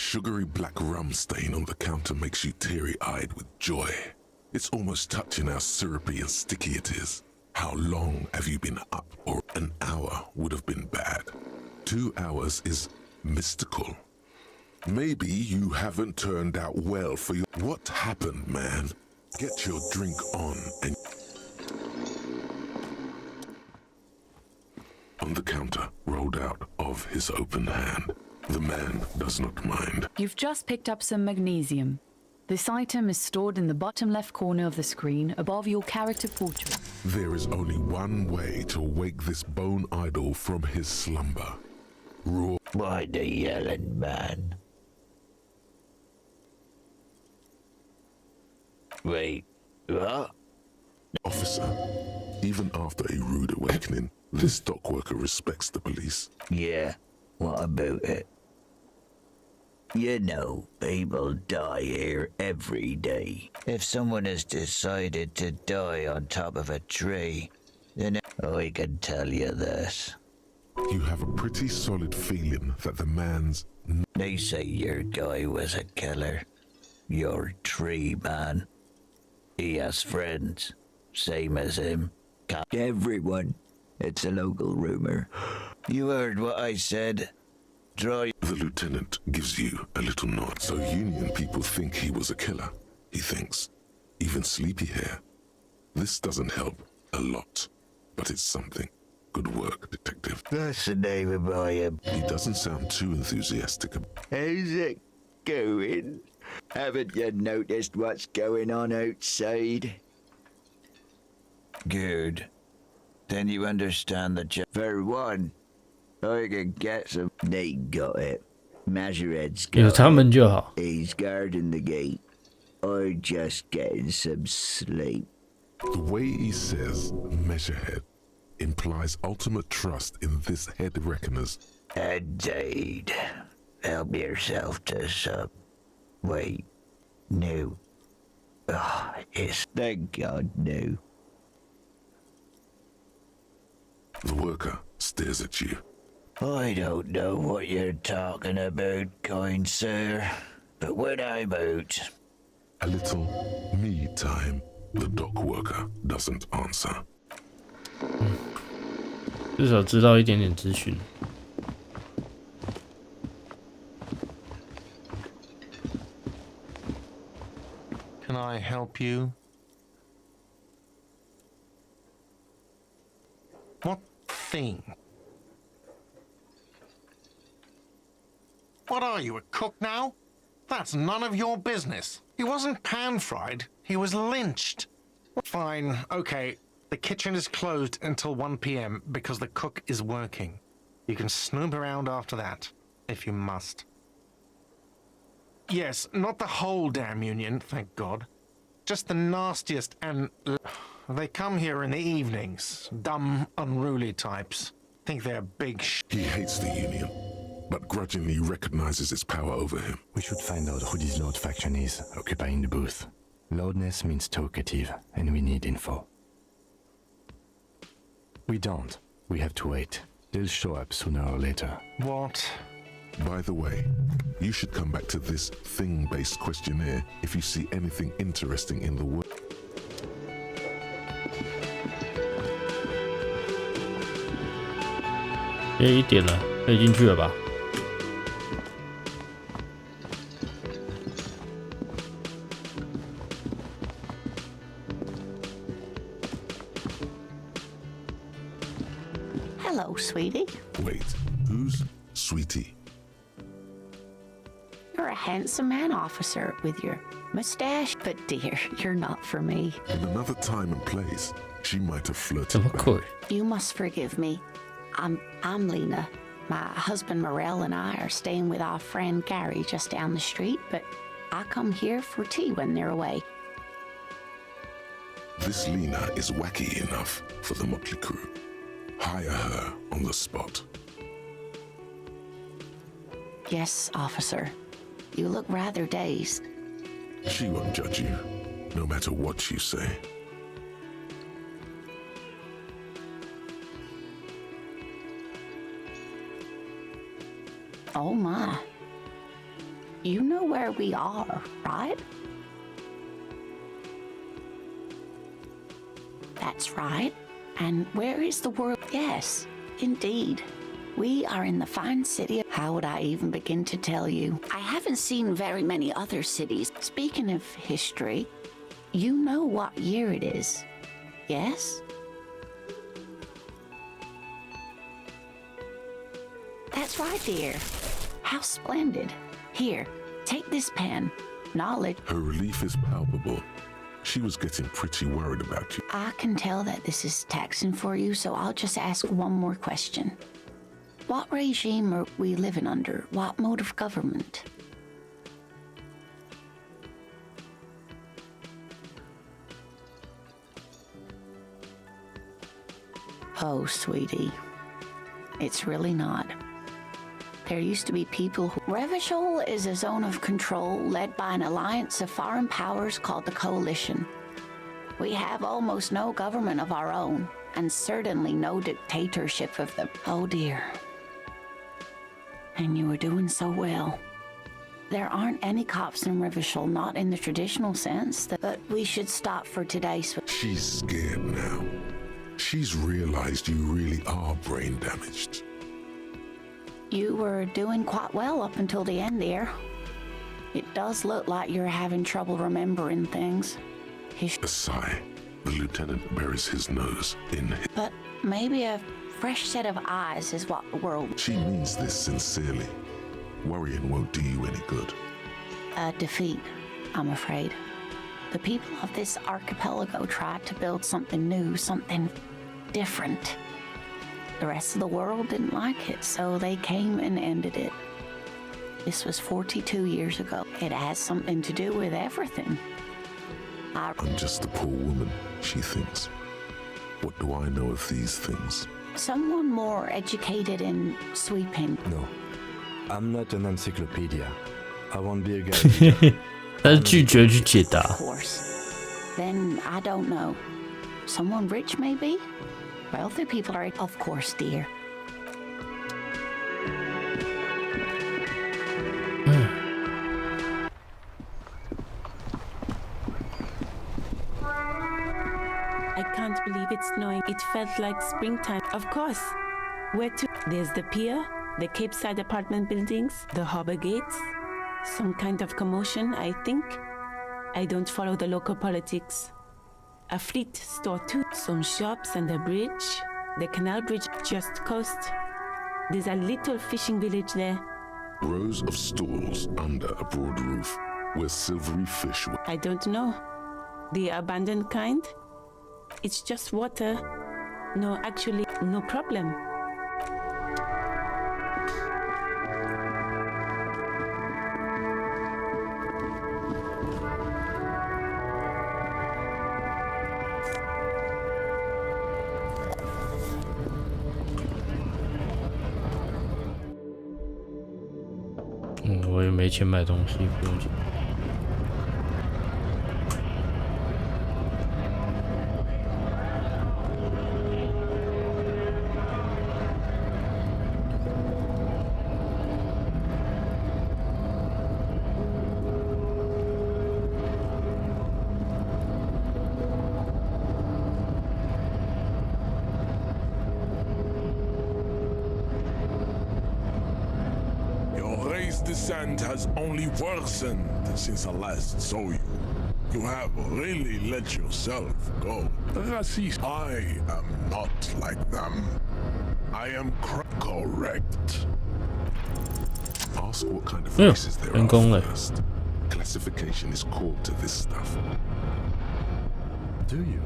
sugary black rum stain on the counter makes you teary-eyed with joy. It's almost touching how syrupy and sticky it is. How long have you been up? Or an hour would have been bad. 2 hours is mystical. Maybe you haven't turned out well for you. What happened, man? Get your drink on and... On the counter, rolled out of his open hand. The man does not mind. You've just picked up some magnesium. This item is stored in the bottom left corner of the screen above your character portrait. There is only one way to wake this bone idol from his slumber. Roar. Why the yelling, man? Wait, what? Officer, even after a rude awakening, this dock worker respects the police. Yeah, what about it? You know, people die here every day. If someone has decided to die on top of a tree, then I can tell you this. You have a pretty solid feeling that the man's... They say your guy was a killer. Your tree man. He has friends, same as him. Everyone. It's a local rumor. You heard what I said. Draw. The lieutenant gives you a little nod. So Union people think he was a killer. He thinks. Even sleepy hair. This doesn't help a lot, but it's something. Good work, detective. That's the name of my He doesn't sound too enthusiastic. How's it going? Haven't you noticed what's going on outside? Good. Then you understand the job. For one, I can get some. They got it. Measurehead's got 有他们就好。 He's guarding the gate. I'm just getting some sleep. The way he says Measurehead implies ultimate trust in this head reckoner's. Indeed. Help yourself to some. Wait. No. Oh, it's... Thank God, no. The worker stares at you. I don't know what you're talking about, kind sir. But when I'm out... A little me time. The dock worker doesn't answer. 至少知道一点点资讯。 Can I help you? What thing? What are you, a cook now? That's none of your business. He wasn't pan-fried, he was lynched. Fine, okay. The kitchen is closed until 1 p.m. because the cook is working. You can snoop around after that, if you must. Yes, not the whole damn union, thank God. Just the nastiest and... They come here in the evenings. Dumb, unruly types. Think they're big He hates the union, but grudgingly recognizes its power over him. We should find out who this Lord faction is, occupying the booth. Loudness means talkative, and we need info. We don't. We have to wait. They'll show up sooner or later. What? By the way, you should come back to this thing-based questionnaire if you see anything interesting in the world.1点了，可以进去了吧？ Hello, sweetie. Wait, who's Sweetie? You're a handsome man, officer, with your mustache. But dear, you're not for me. In another time and place, she might have flirted back. You must forgive me. I'm Lena. My husband Morel and I are staying with our friend Gary just down the street, but I come here for tea when they're away. This Lena is wacky enough for the motley crew. Hire her on the spot. Yes, officer. You look rather dazed. She won't judge you, no matter what you say. Oh my. You know where we are, right? That's right. And where is the world? Yes, indeed. We are in the fine city. How would I even begin to tell you? I haven't seen very many other cities. Speaking of history, you know what year it is, yes? That's right, dear. How splendid. Here, take this pen. Knowledge. Her relief is palpable. She was getting pretty worried about you. I can tell that this is taxing for you, so I'll just ask one more question. What regime are we living under? What mode of government? Oh, sweetie. It's really not. There used to be people who... Revachol is a zone of control led by an alliance of foreign powers called the Coalition. We have almost no government of our own, and certainly no dictatorship of the... Oh dear. And you were doing so well. There aren't any cops in Revachol, not in the traditional sense, but we should stop for today. She's scared now. She's realized you really are brain damaged. You were doing quite well up until the end there. It does look like you're having trouble remembering things. A sigh. The lieutenant buries his nose in his... But maybe a fresh set of eyes is what the world... She means this sincerely. Worrying won't do you any good. A defeat, I'm afraid. The people of this archipelago tried to build something new, something different. The rest of the world didn't like it, so they came and ended it. This was 42 years ago. It has something to do with everything. I'm just a poor woman, she thinks. What do I know of these things? Someone more educated in sweeping. No, I'm not an encyclopedia. I won't be a guy. 但是拒绝去解答。 Of course. Then I don't know. Someone rich, maybe? Wealthy people are... Of course, dear. I can't believe it's snowing. It felt like springtime. Of course. Where to? There's the pier, the Cape Side apartment buildings, the harbor gates. Some kind of commotion, I think. I don't follow the local politics. A fleet store too. Some shops and a bridge. The canal bridge just coast. There's a little fishing village there. Rows of stalls under a broad roof where silvery fish were... I don't know. The abandoned kind? It's just water. No, actually, no problem.嗯，我也没钱买东西，不用钱。Descent has only worsened since I last saw you. You have really let yourself go. Racist. I am not like them. I am correct. Ask what kind of races there are first. Classification is core to this stuff. Do you?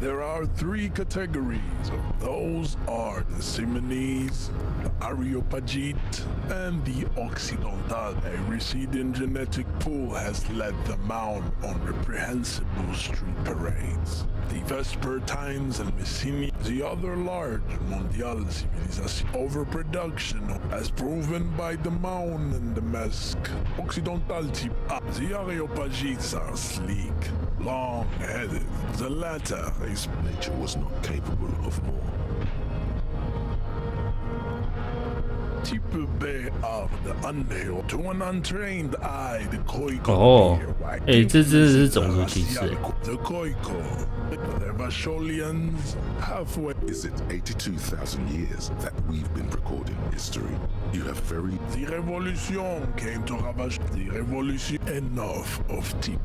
There are three categories. Those are the Simonese, the Areopagite, and the Occidental. A receding genetic pool has led them out on reprehensible street parades. The Vespertines and Messini, the other large mondial civilization. Overproduction, as proven by the Maun and the Mesque. Occidental type A. The Areopagites are sleek. long-headed. The latter is nature was not capable of more. Type B hard unknown to an untrained eye. The Koiko. 哦，哎，这真的是种族歧视。The Koiko. The Vasholians halfway. Is it 82,000 years that we've been recording history? You have very. The revolution came to ravage the revolution. Enough of Type.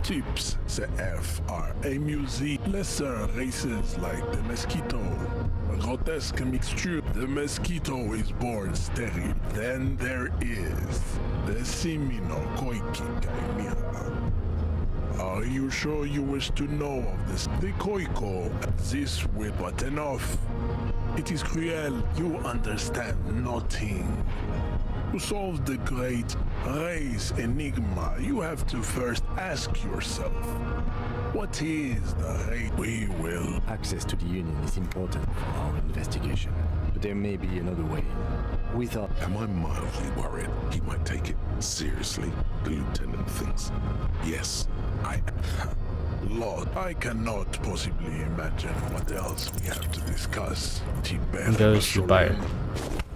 Tips, CF, are a music. Lesser races like the mosquito. A grotesque mixture. The mosquito is born sterile. Then there is the Semino Koiki Chimera. Are you sure you wish to know of this? The Koiko. This will but enough. It is cruel. You understand nothing. To solve the great race enigma, you have to first ask yourself, what is the race we will? Access to the Union is important for our investigation, but there may be another way. We thought... Am I mildly worried he might take it seriously? The lieutenant thinks. Yes, I am. Lord, I cannot possibly imagine what else we have to discuss.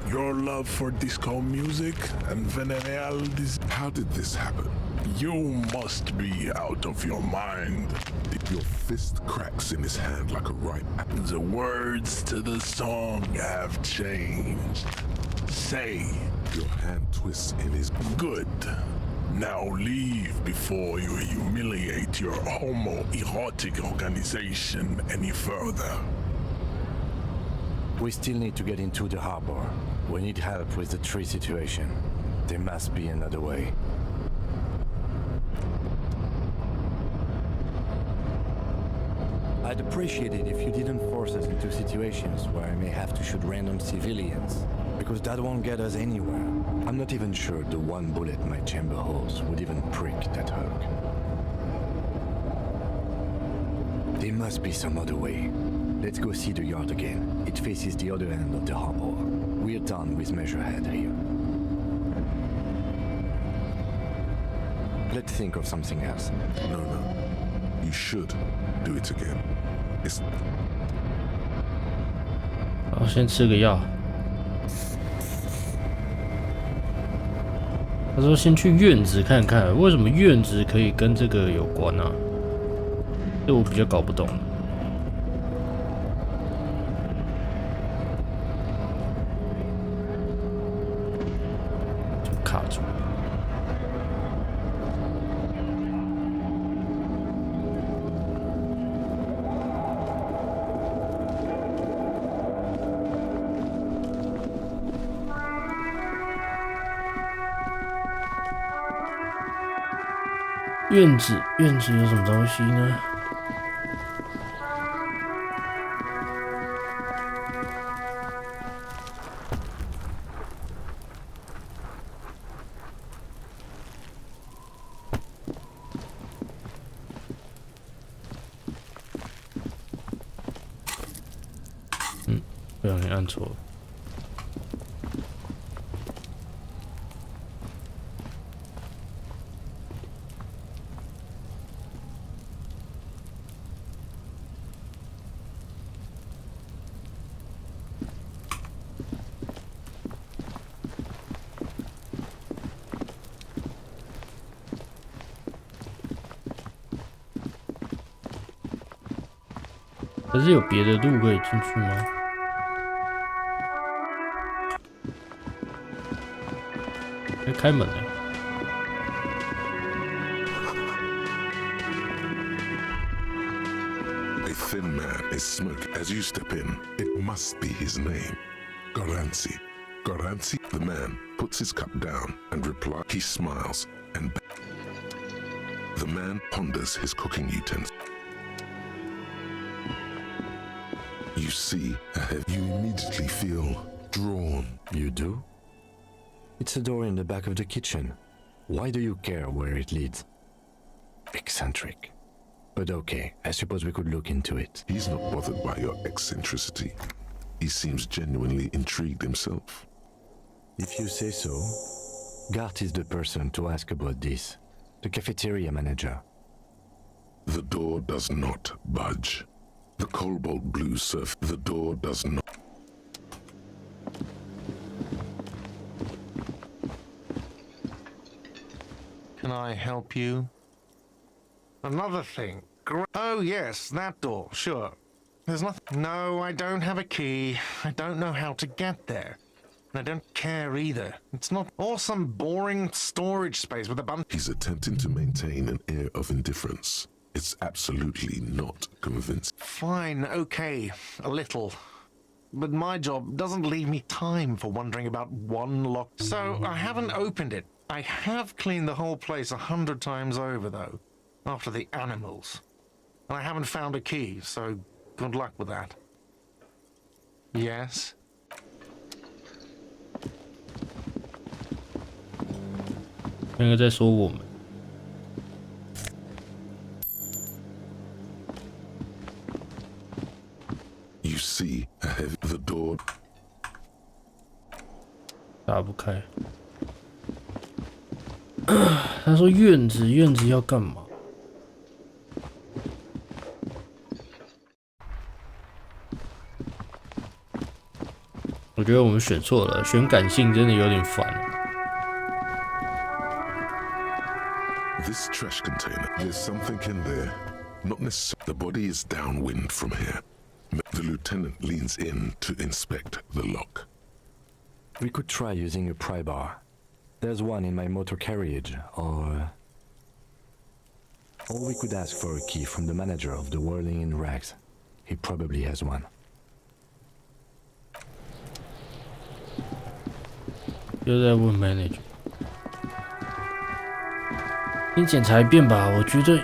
Your love for disco music and venereal disease. How did this happen? You must be out of your mind. Your fist cracks in his hand like a ripe apple. The words to the song have changed. Say. Your hand twists in his... Good. Now leave before you humiliate your homoerotic organization any further. We still need to get into the harbor. We need help with the tree situation. There must be another way. I'd appreciate it if you didn't force us into situations where I may have to shoot random civilians, because that won't get us anywhere. I'm not even sure the one bullet my chamber holds would even prick that hook. There must be some other way. Let's go see the yard again. It faces the other end of the harbor. We're done with Measurehead here. Let's think of something else. No. You should do it again. It's... 好，先吃个药。他说先去院子看看，为什么院子可以跟这个有关啊？这我比较搞不懂。就卡住。院子有什么东西呢？不小心按错了。可是有别的路可以进去吗？开门了。A thin man is smoking. As you step in, it must be his name. Garanzi. Garanzi, the man, puts his cup down and replies. He smiles and the man ponders his cooking utensils. You see, you immediately feel drawn. You do? It's a door in the back of the kitchen. Why do you care where it leads? Eccentric. But okay, I suppose we could look into it. He's not bothered by your eccentricity. He seems genuinely intrigued himself. If you say so. Gart is the person to ask about this. The cafeteria manager. The door does not budge. The cobalt blue surf. The door does not. Can I help you? Another thing. Oh, yes, that door, sure. There's nothing. No, I don't have a key. I don't know how to get there. And I don't care either. It's not or some boring storage space with a bunch. He's attempting to maintain an air of indifference. It's absolutely not convincing. Fine, okay, a little. But my job doesn't leave me time for wondering about one lock. So I haven't opened it. I have cleaned the whole place 100 times over, though, after the animals. And I haven't found a key, so good luck with that. Yes?应该在说我们。You see ahead the door. 打不开。他说院子要干嘛？我觉得我们选错了，选感性真的有点烦。This trash container, there's something in there. Not necessarily. The body is downwind from here. The lieutenant leans in to inspect the lock. We could try using a pry bar. There's one in my motor carriage, or we could ask for a key from the manager of the Whirling in Rags. He probably has one. 又在问 manager。你检查一遍吧，我觉得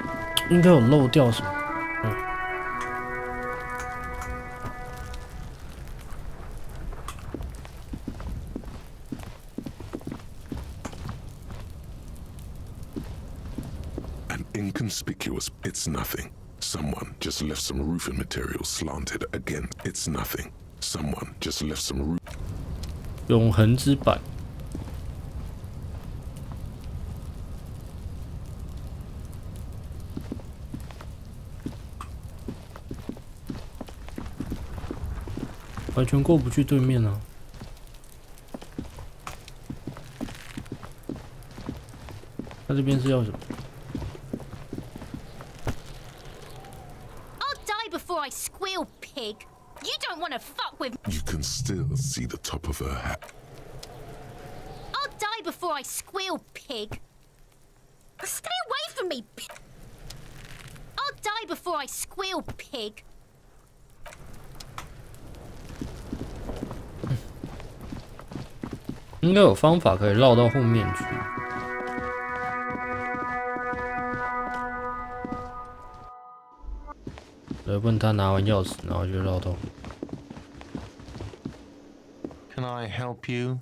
应该有漏掉什么。Inconspicuous, it's nothing. Someone just left some roofing material slanted again. It's nothing. Someone just left some roof. 永恒之板。完全过不去对面啊！他这边是要什么？ I squeal, pig. You don't want to fuck with. You can still see the top of her hat. I'll die before I squeal, pig. Stay away from me, pig. I'll die before I squeal, pig. 应该有方法可以绕到后面去。 来问他拿完钥匙，然后就绕到。Can I help you?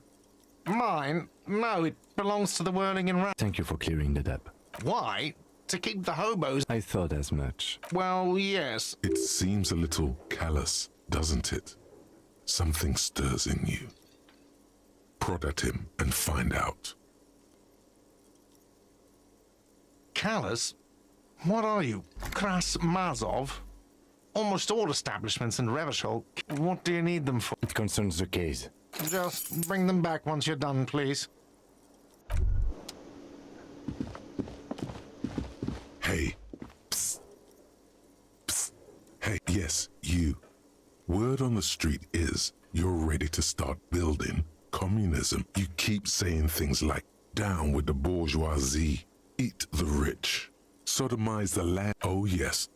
Mine? No, it belongs to the Whirling in Rags. Thank you for clearing the debt. Why? To keep the hobos. I thought as much. Well, yes. It seems a little callous, doesn't it? Something stirs in you. Prod at him and find out. Callous? What are you? Kras Mazov? Almost all establishments in Revachol. What do you need them for? It concerns the case. Just bring them back once you're done, please. Hey. Psst. Psst. Hey, yes, you. Word on the street is you're ready to start building communism. You keep saying things like, down with the bourgeoisie, eat the rich, sodomize the land. Oh yes,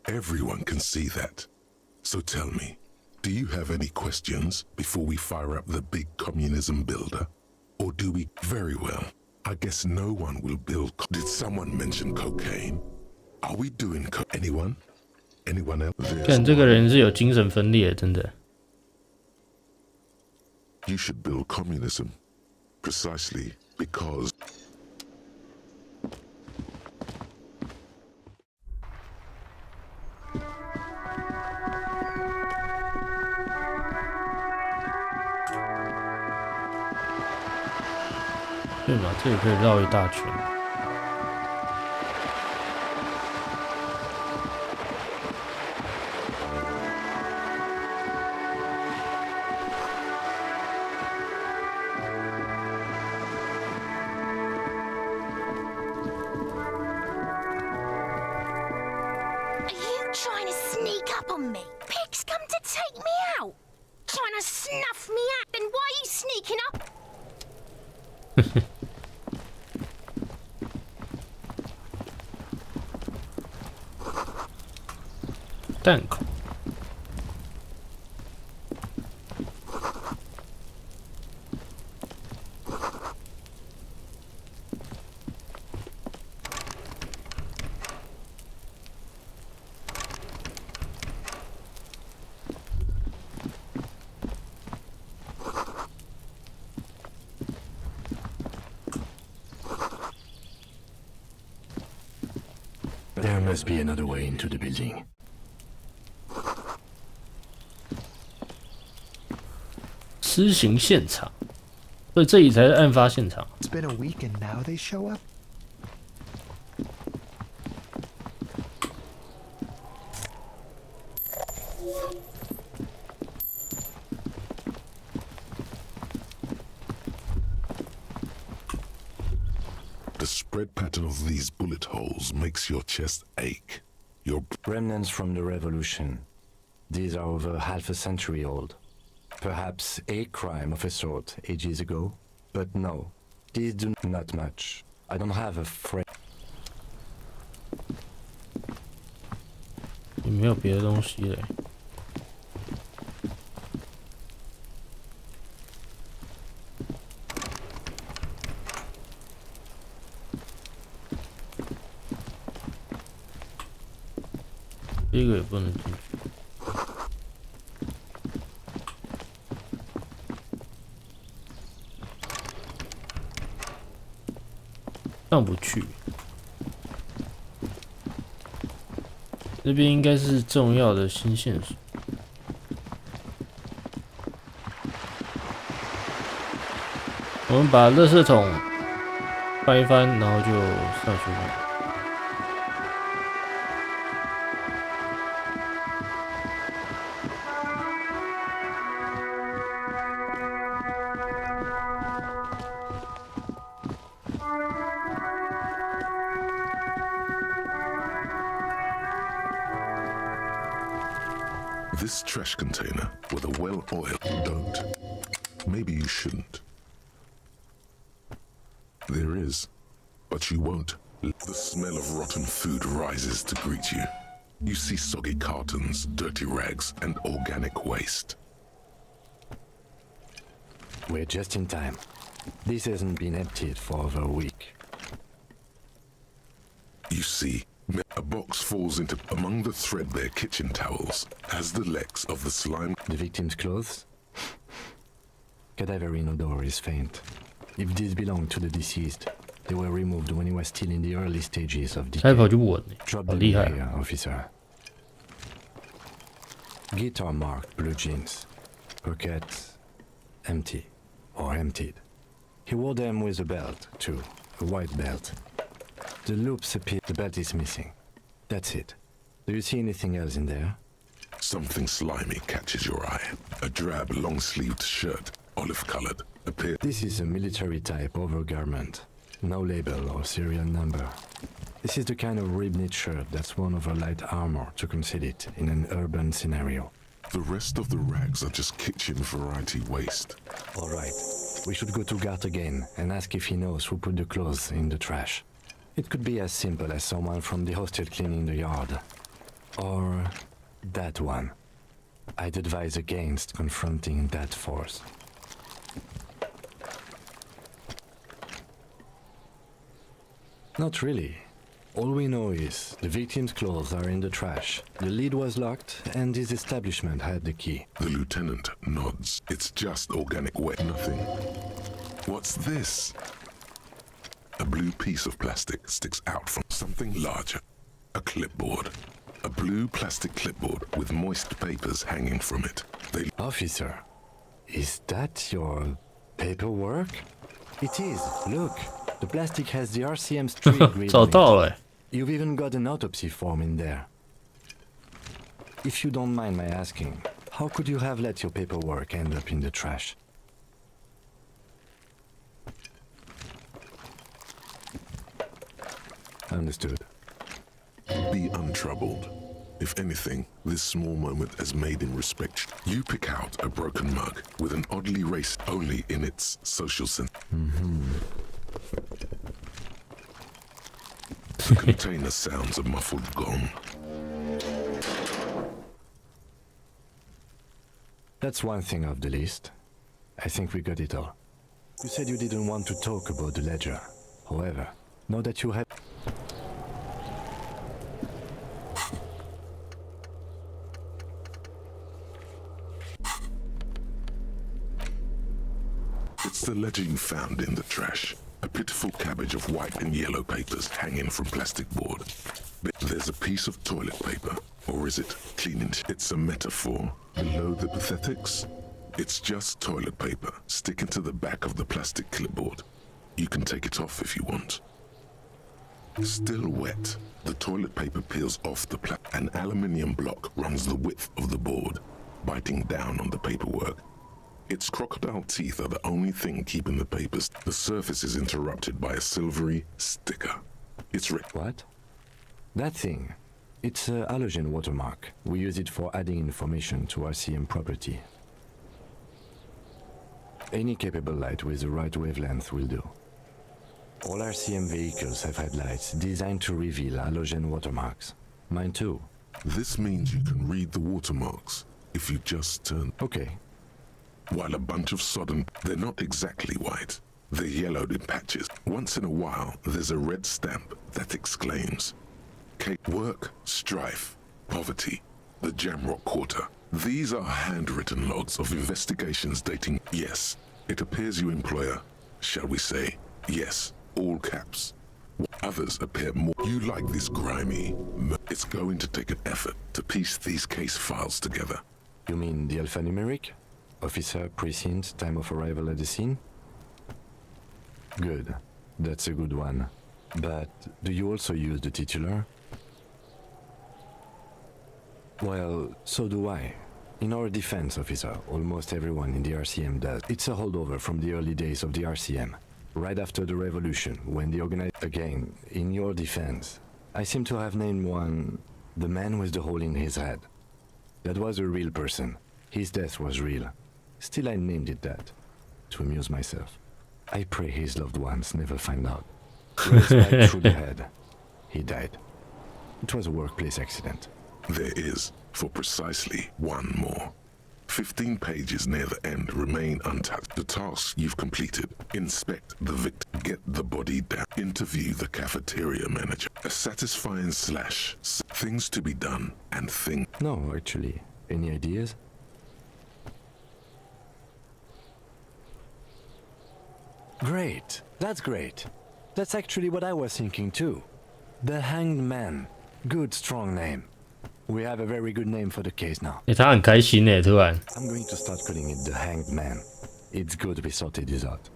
everyone can see that. So tell me, do you have any questions before we fire up the big communism builder? Or do we? Very well. I guess no one will build. Did someone mention cocaine? Are we doing anyone? Anyone else? 看这个人是有精神分裂，真的。You should build communism, precisely because. 对嘛，这里可以绕一大圈。up on me. Pig's come to take me out. Trying to snuff me out. Then why are you sneaking up? 弹孔。There must be another way into the building. 施行现场，所以这里才是案发现场。 It's been a week and now they show up? The spread pattern of these bullet holes makes your chest ache. Your remnants from the revolution. These are over half a century old. Perhaps a crime of a sort ages ago, but no, these do not much. I don't have a friend. 也没有别的东西嘞。这个也不能进去。 上不去，这边应该是重要的新线索。我们把垃圾桶翻一翻，然后就上去了。 This trash container with a well-oiled don't. Maybe you shouldn't. There is, but you won't. The smell of rotten food rises to greet you. You see soggy cartons, dirty rags, and organic waste. We're just in time. This hasn't been emptied for over a week. You see, a box falls into among the threadbare kitchen towels as the legs of the slime. The victim's clothes? Cadaverine odor is faint. If these belong to the deceased, they were removed when he was still in the early stages of decay. Drop them here, officer. Guitar marked blue jeans. Pockets empty or emptied. He wore them with a belt, too. A white belt. The loops appear. The belt is missing. That's it. Do you see anything else in there? Something slimy catches your eye. A drab, long-sleeved shirt, olive-colored, appears. This is a military-type overgarment. No label or serial number. This is the kind of rib-knit shirt that's worn over light armor to conceal it in an urban scenario. The rest of the rags are just kitchen variety waste. All right. We should go to Gart again and ask if he knows who put the clothes in the trash. It could be as simple as someone from the hostel cleaning the yard. Or that one. I'd advise against confronting that force. Not really. All we know is the victim's clothes are in the trash. The lid was locked and his establishment had the key. The lieutenant nods. It's just organic waste. Nothing. What's this? A blue piece of plastic sticks out from something larger. A clipboard. A blue plastic clipboard with moist papers hanging from it. Officer, is that your paperwork? It is. Look, the plastic has the RCM's tree engraved on it. You've even got an autopsy form in there. If you don't mind my asking, how could you have let your paperwork end up in the trash? Understood. Be untroubled. If anything, this small moment is made in respect. You pick out a broken mug with an oddly raced only in its social sense. The container sounds a muffled gong. That's one thing off the list. I think we got it all. You said you didn't want to talk about the ledger. However, now that you have... It's the ledger you found in the trash. A pitiful cabbage of white and yellow papers hanging from plastic board. There's a piece of toilet paper, or is it cleaning? It's a metaphor. Below the pathetics, it's just toilet paper sticking to the back of the plastic clipboard. You can take it off if you want. Still wet, the toilet paper peels off the An aluminium block runs the width of the board, biting down on the paperwork. Its crocodile teeth are the only thing keeping the papers. The surface is interrupted by a silvery sticker. It's What? That thing. It's a halogen watermark. We use it for adding information to RCM property. Any capable light with the right wavelength will do. All RCM vehicles have headlights designed to reveal halogen watermarks. Mine too. This means you can read the watermarks if you just turn. Okay. While a bunch of sodden, they're not exactly white. They're yellowed in patches. Once in a while, there's a red stamp that exclaims, work, strife, poverty, the Jamrock Quarter. These are handwritten logs of investigations dating, yes, it appears you employer, shall we say, yes, all caps. Others appear more. You like this grimy. It's going to take an effort to piece these case files together. You mean the alphanumeric? Officer, precinct, time of arrival at the scene? Good. That's a good one. But do you also use the titular? Well, so do I. In our defense, officer, almost everyone in the RCM does. It's a holdover from the early days of the RCM, right after the revolution, when the Again, in your defense, I seem to have named one the man with the hole in his head. That was a real person. His death was real. Still, I named it that, to amuse myself. I pray his loved ones never find out. Right through the head. He died. It was a workplace accident. There is, for precisely one more. 15 pages near the end remain untouched. The tasks you've completed: inspect the victim, get the body down, interview the cafeteria manager, a satisfying slash, things to be done, and things. No, actually. Any ideas? Great. That's great. That's actually what I was thinking too. The Hanged Man. Good, strong name. We have a very good name for the case now. 他很开心耶，突然。I'm going to start calling it the Hanged Man. It's good we sorted this out.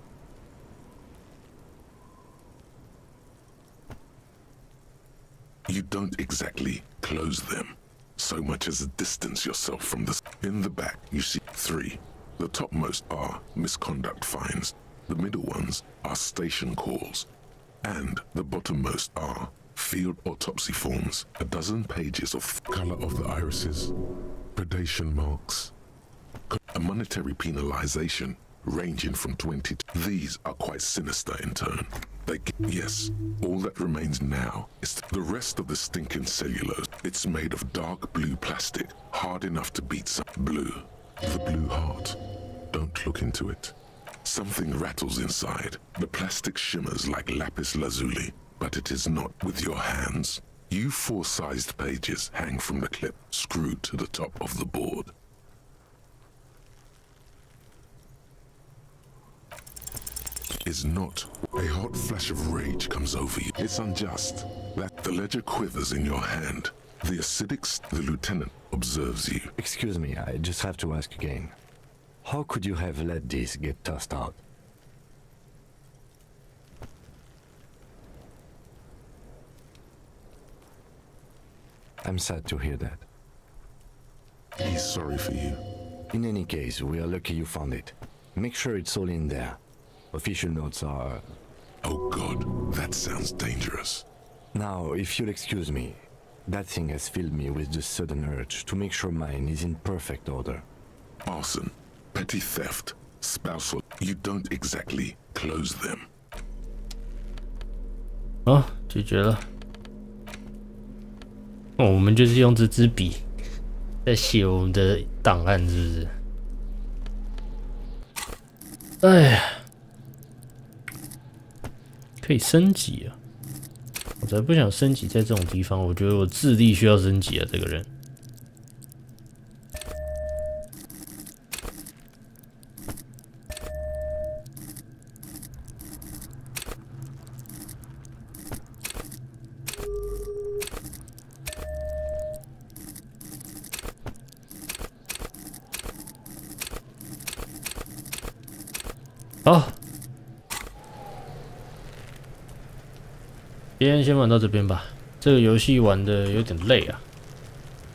You don't exactly close them, so much as distance yourself from the. In the back, you see 3. The topmost are misconduct fines. The middle ones are station calls. And the bottommost are field autopsy forms. A dozen pages of color of the irises, predation marks, a monetary penalization ranging from 20 to. These are quite sinister in turn. Yes, all that remains now is the rest of the stinking cellulose. It's made of dark blue plastic, hard enough to beat some blue. The blue heart. Don't look into it. Something rattles inside. The plastic shimmers like lapis lazuli, but it is not with your hands. You 4-sized pages hang from the clip, screwed to the top of the board. Is not. A hot flash of rage comes over you. It's unjust. That the ledger quivers in your hand. The acidics, the lieutenant observes you. Excuse me, I just have to ask again. How could you have let this get tossed out? I'm sad to hear that. He's sorry for you. In any case, we are lucky you found it. Make sure it's all in there. Official notes are... Oh God, that sounds dangerous. Now, if you'll excuse me, That thing has filled me with the sudden urge to make sure mine is in perfect order. Arson, petty theft, spousal. You don't exactly close them. 好，解决了。哦，我们就是用这支笔在写我们的档案，是不是？哎呀，可以升级啊！我才不想升级在这种地方，我觉得我智力需要升级啊，这个人。好，今天先玩到这边吧。这个游戏玩的有点累啊，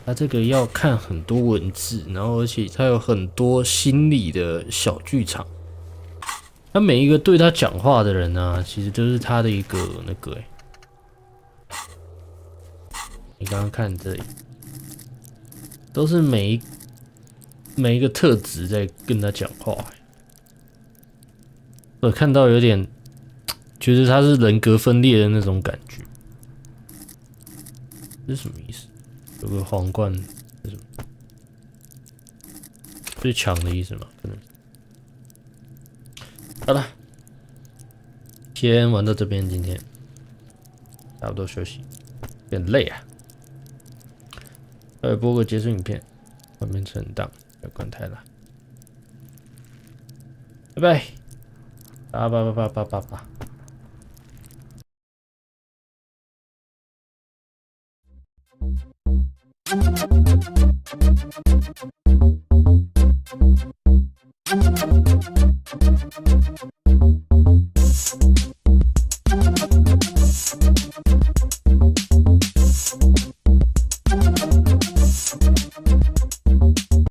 它这个要看很多文字，然后而且它有很多心理的小剧场。它每一个对他讲话的人呢、其实都是他的一个那个你刚刚看这里，都是每一个特质在跟他讲话。我看到有点觉得他是人格分裂的那种感觉，这是什么意思？有个皇冠是什么？最强的意思吗？可能。好了，先玩到这边，今天差不多休息，有点累啊。待会播个结束影片，外面存档，不要关台了，拜拜。叭。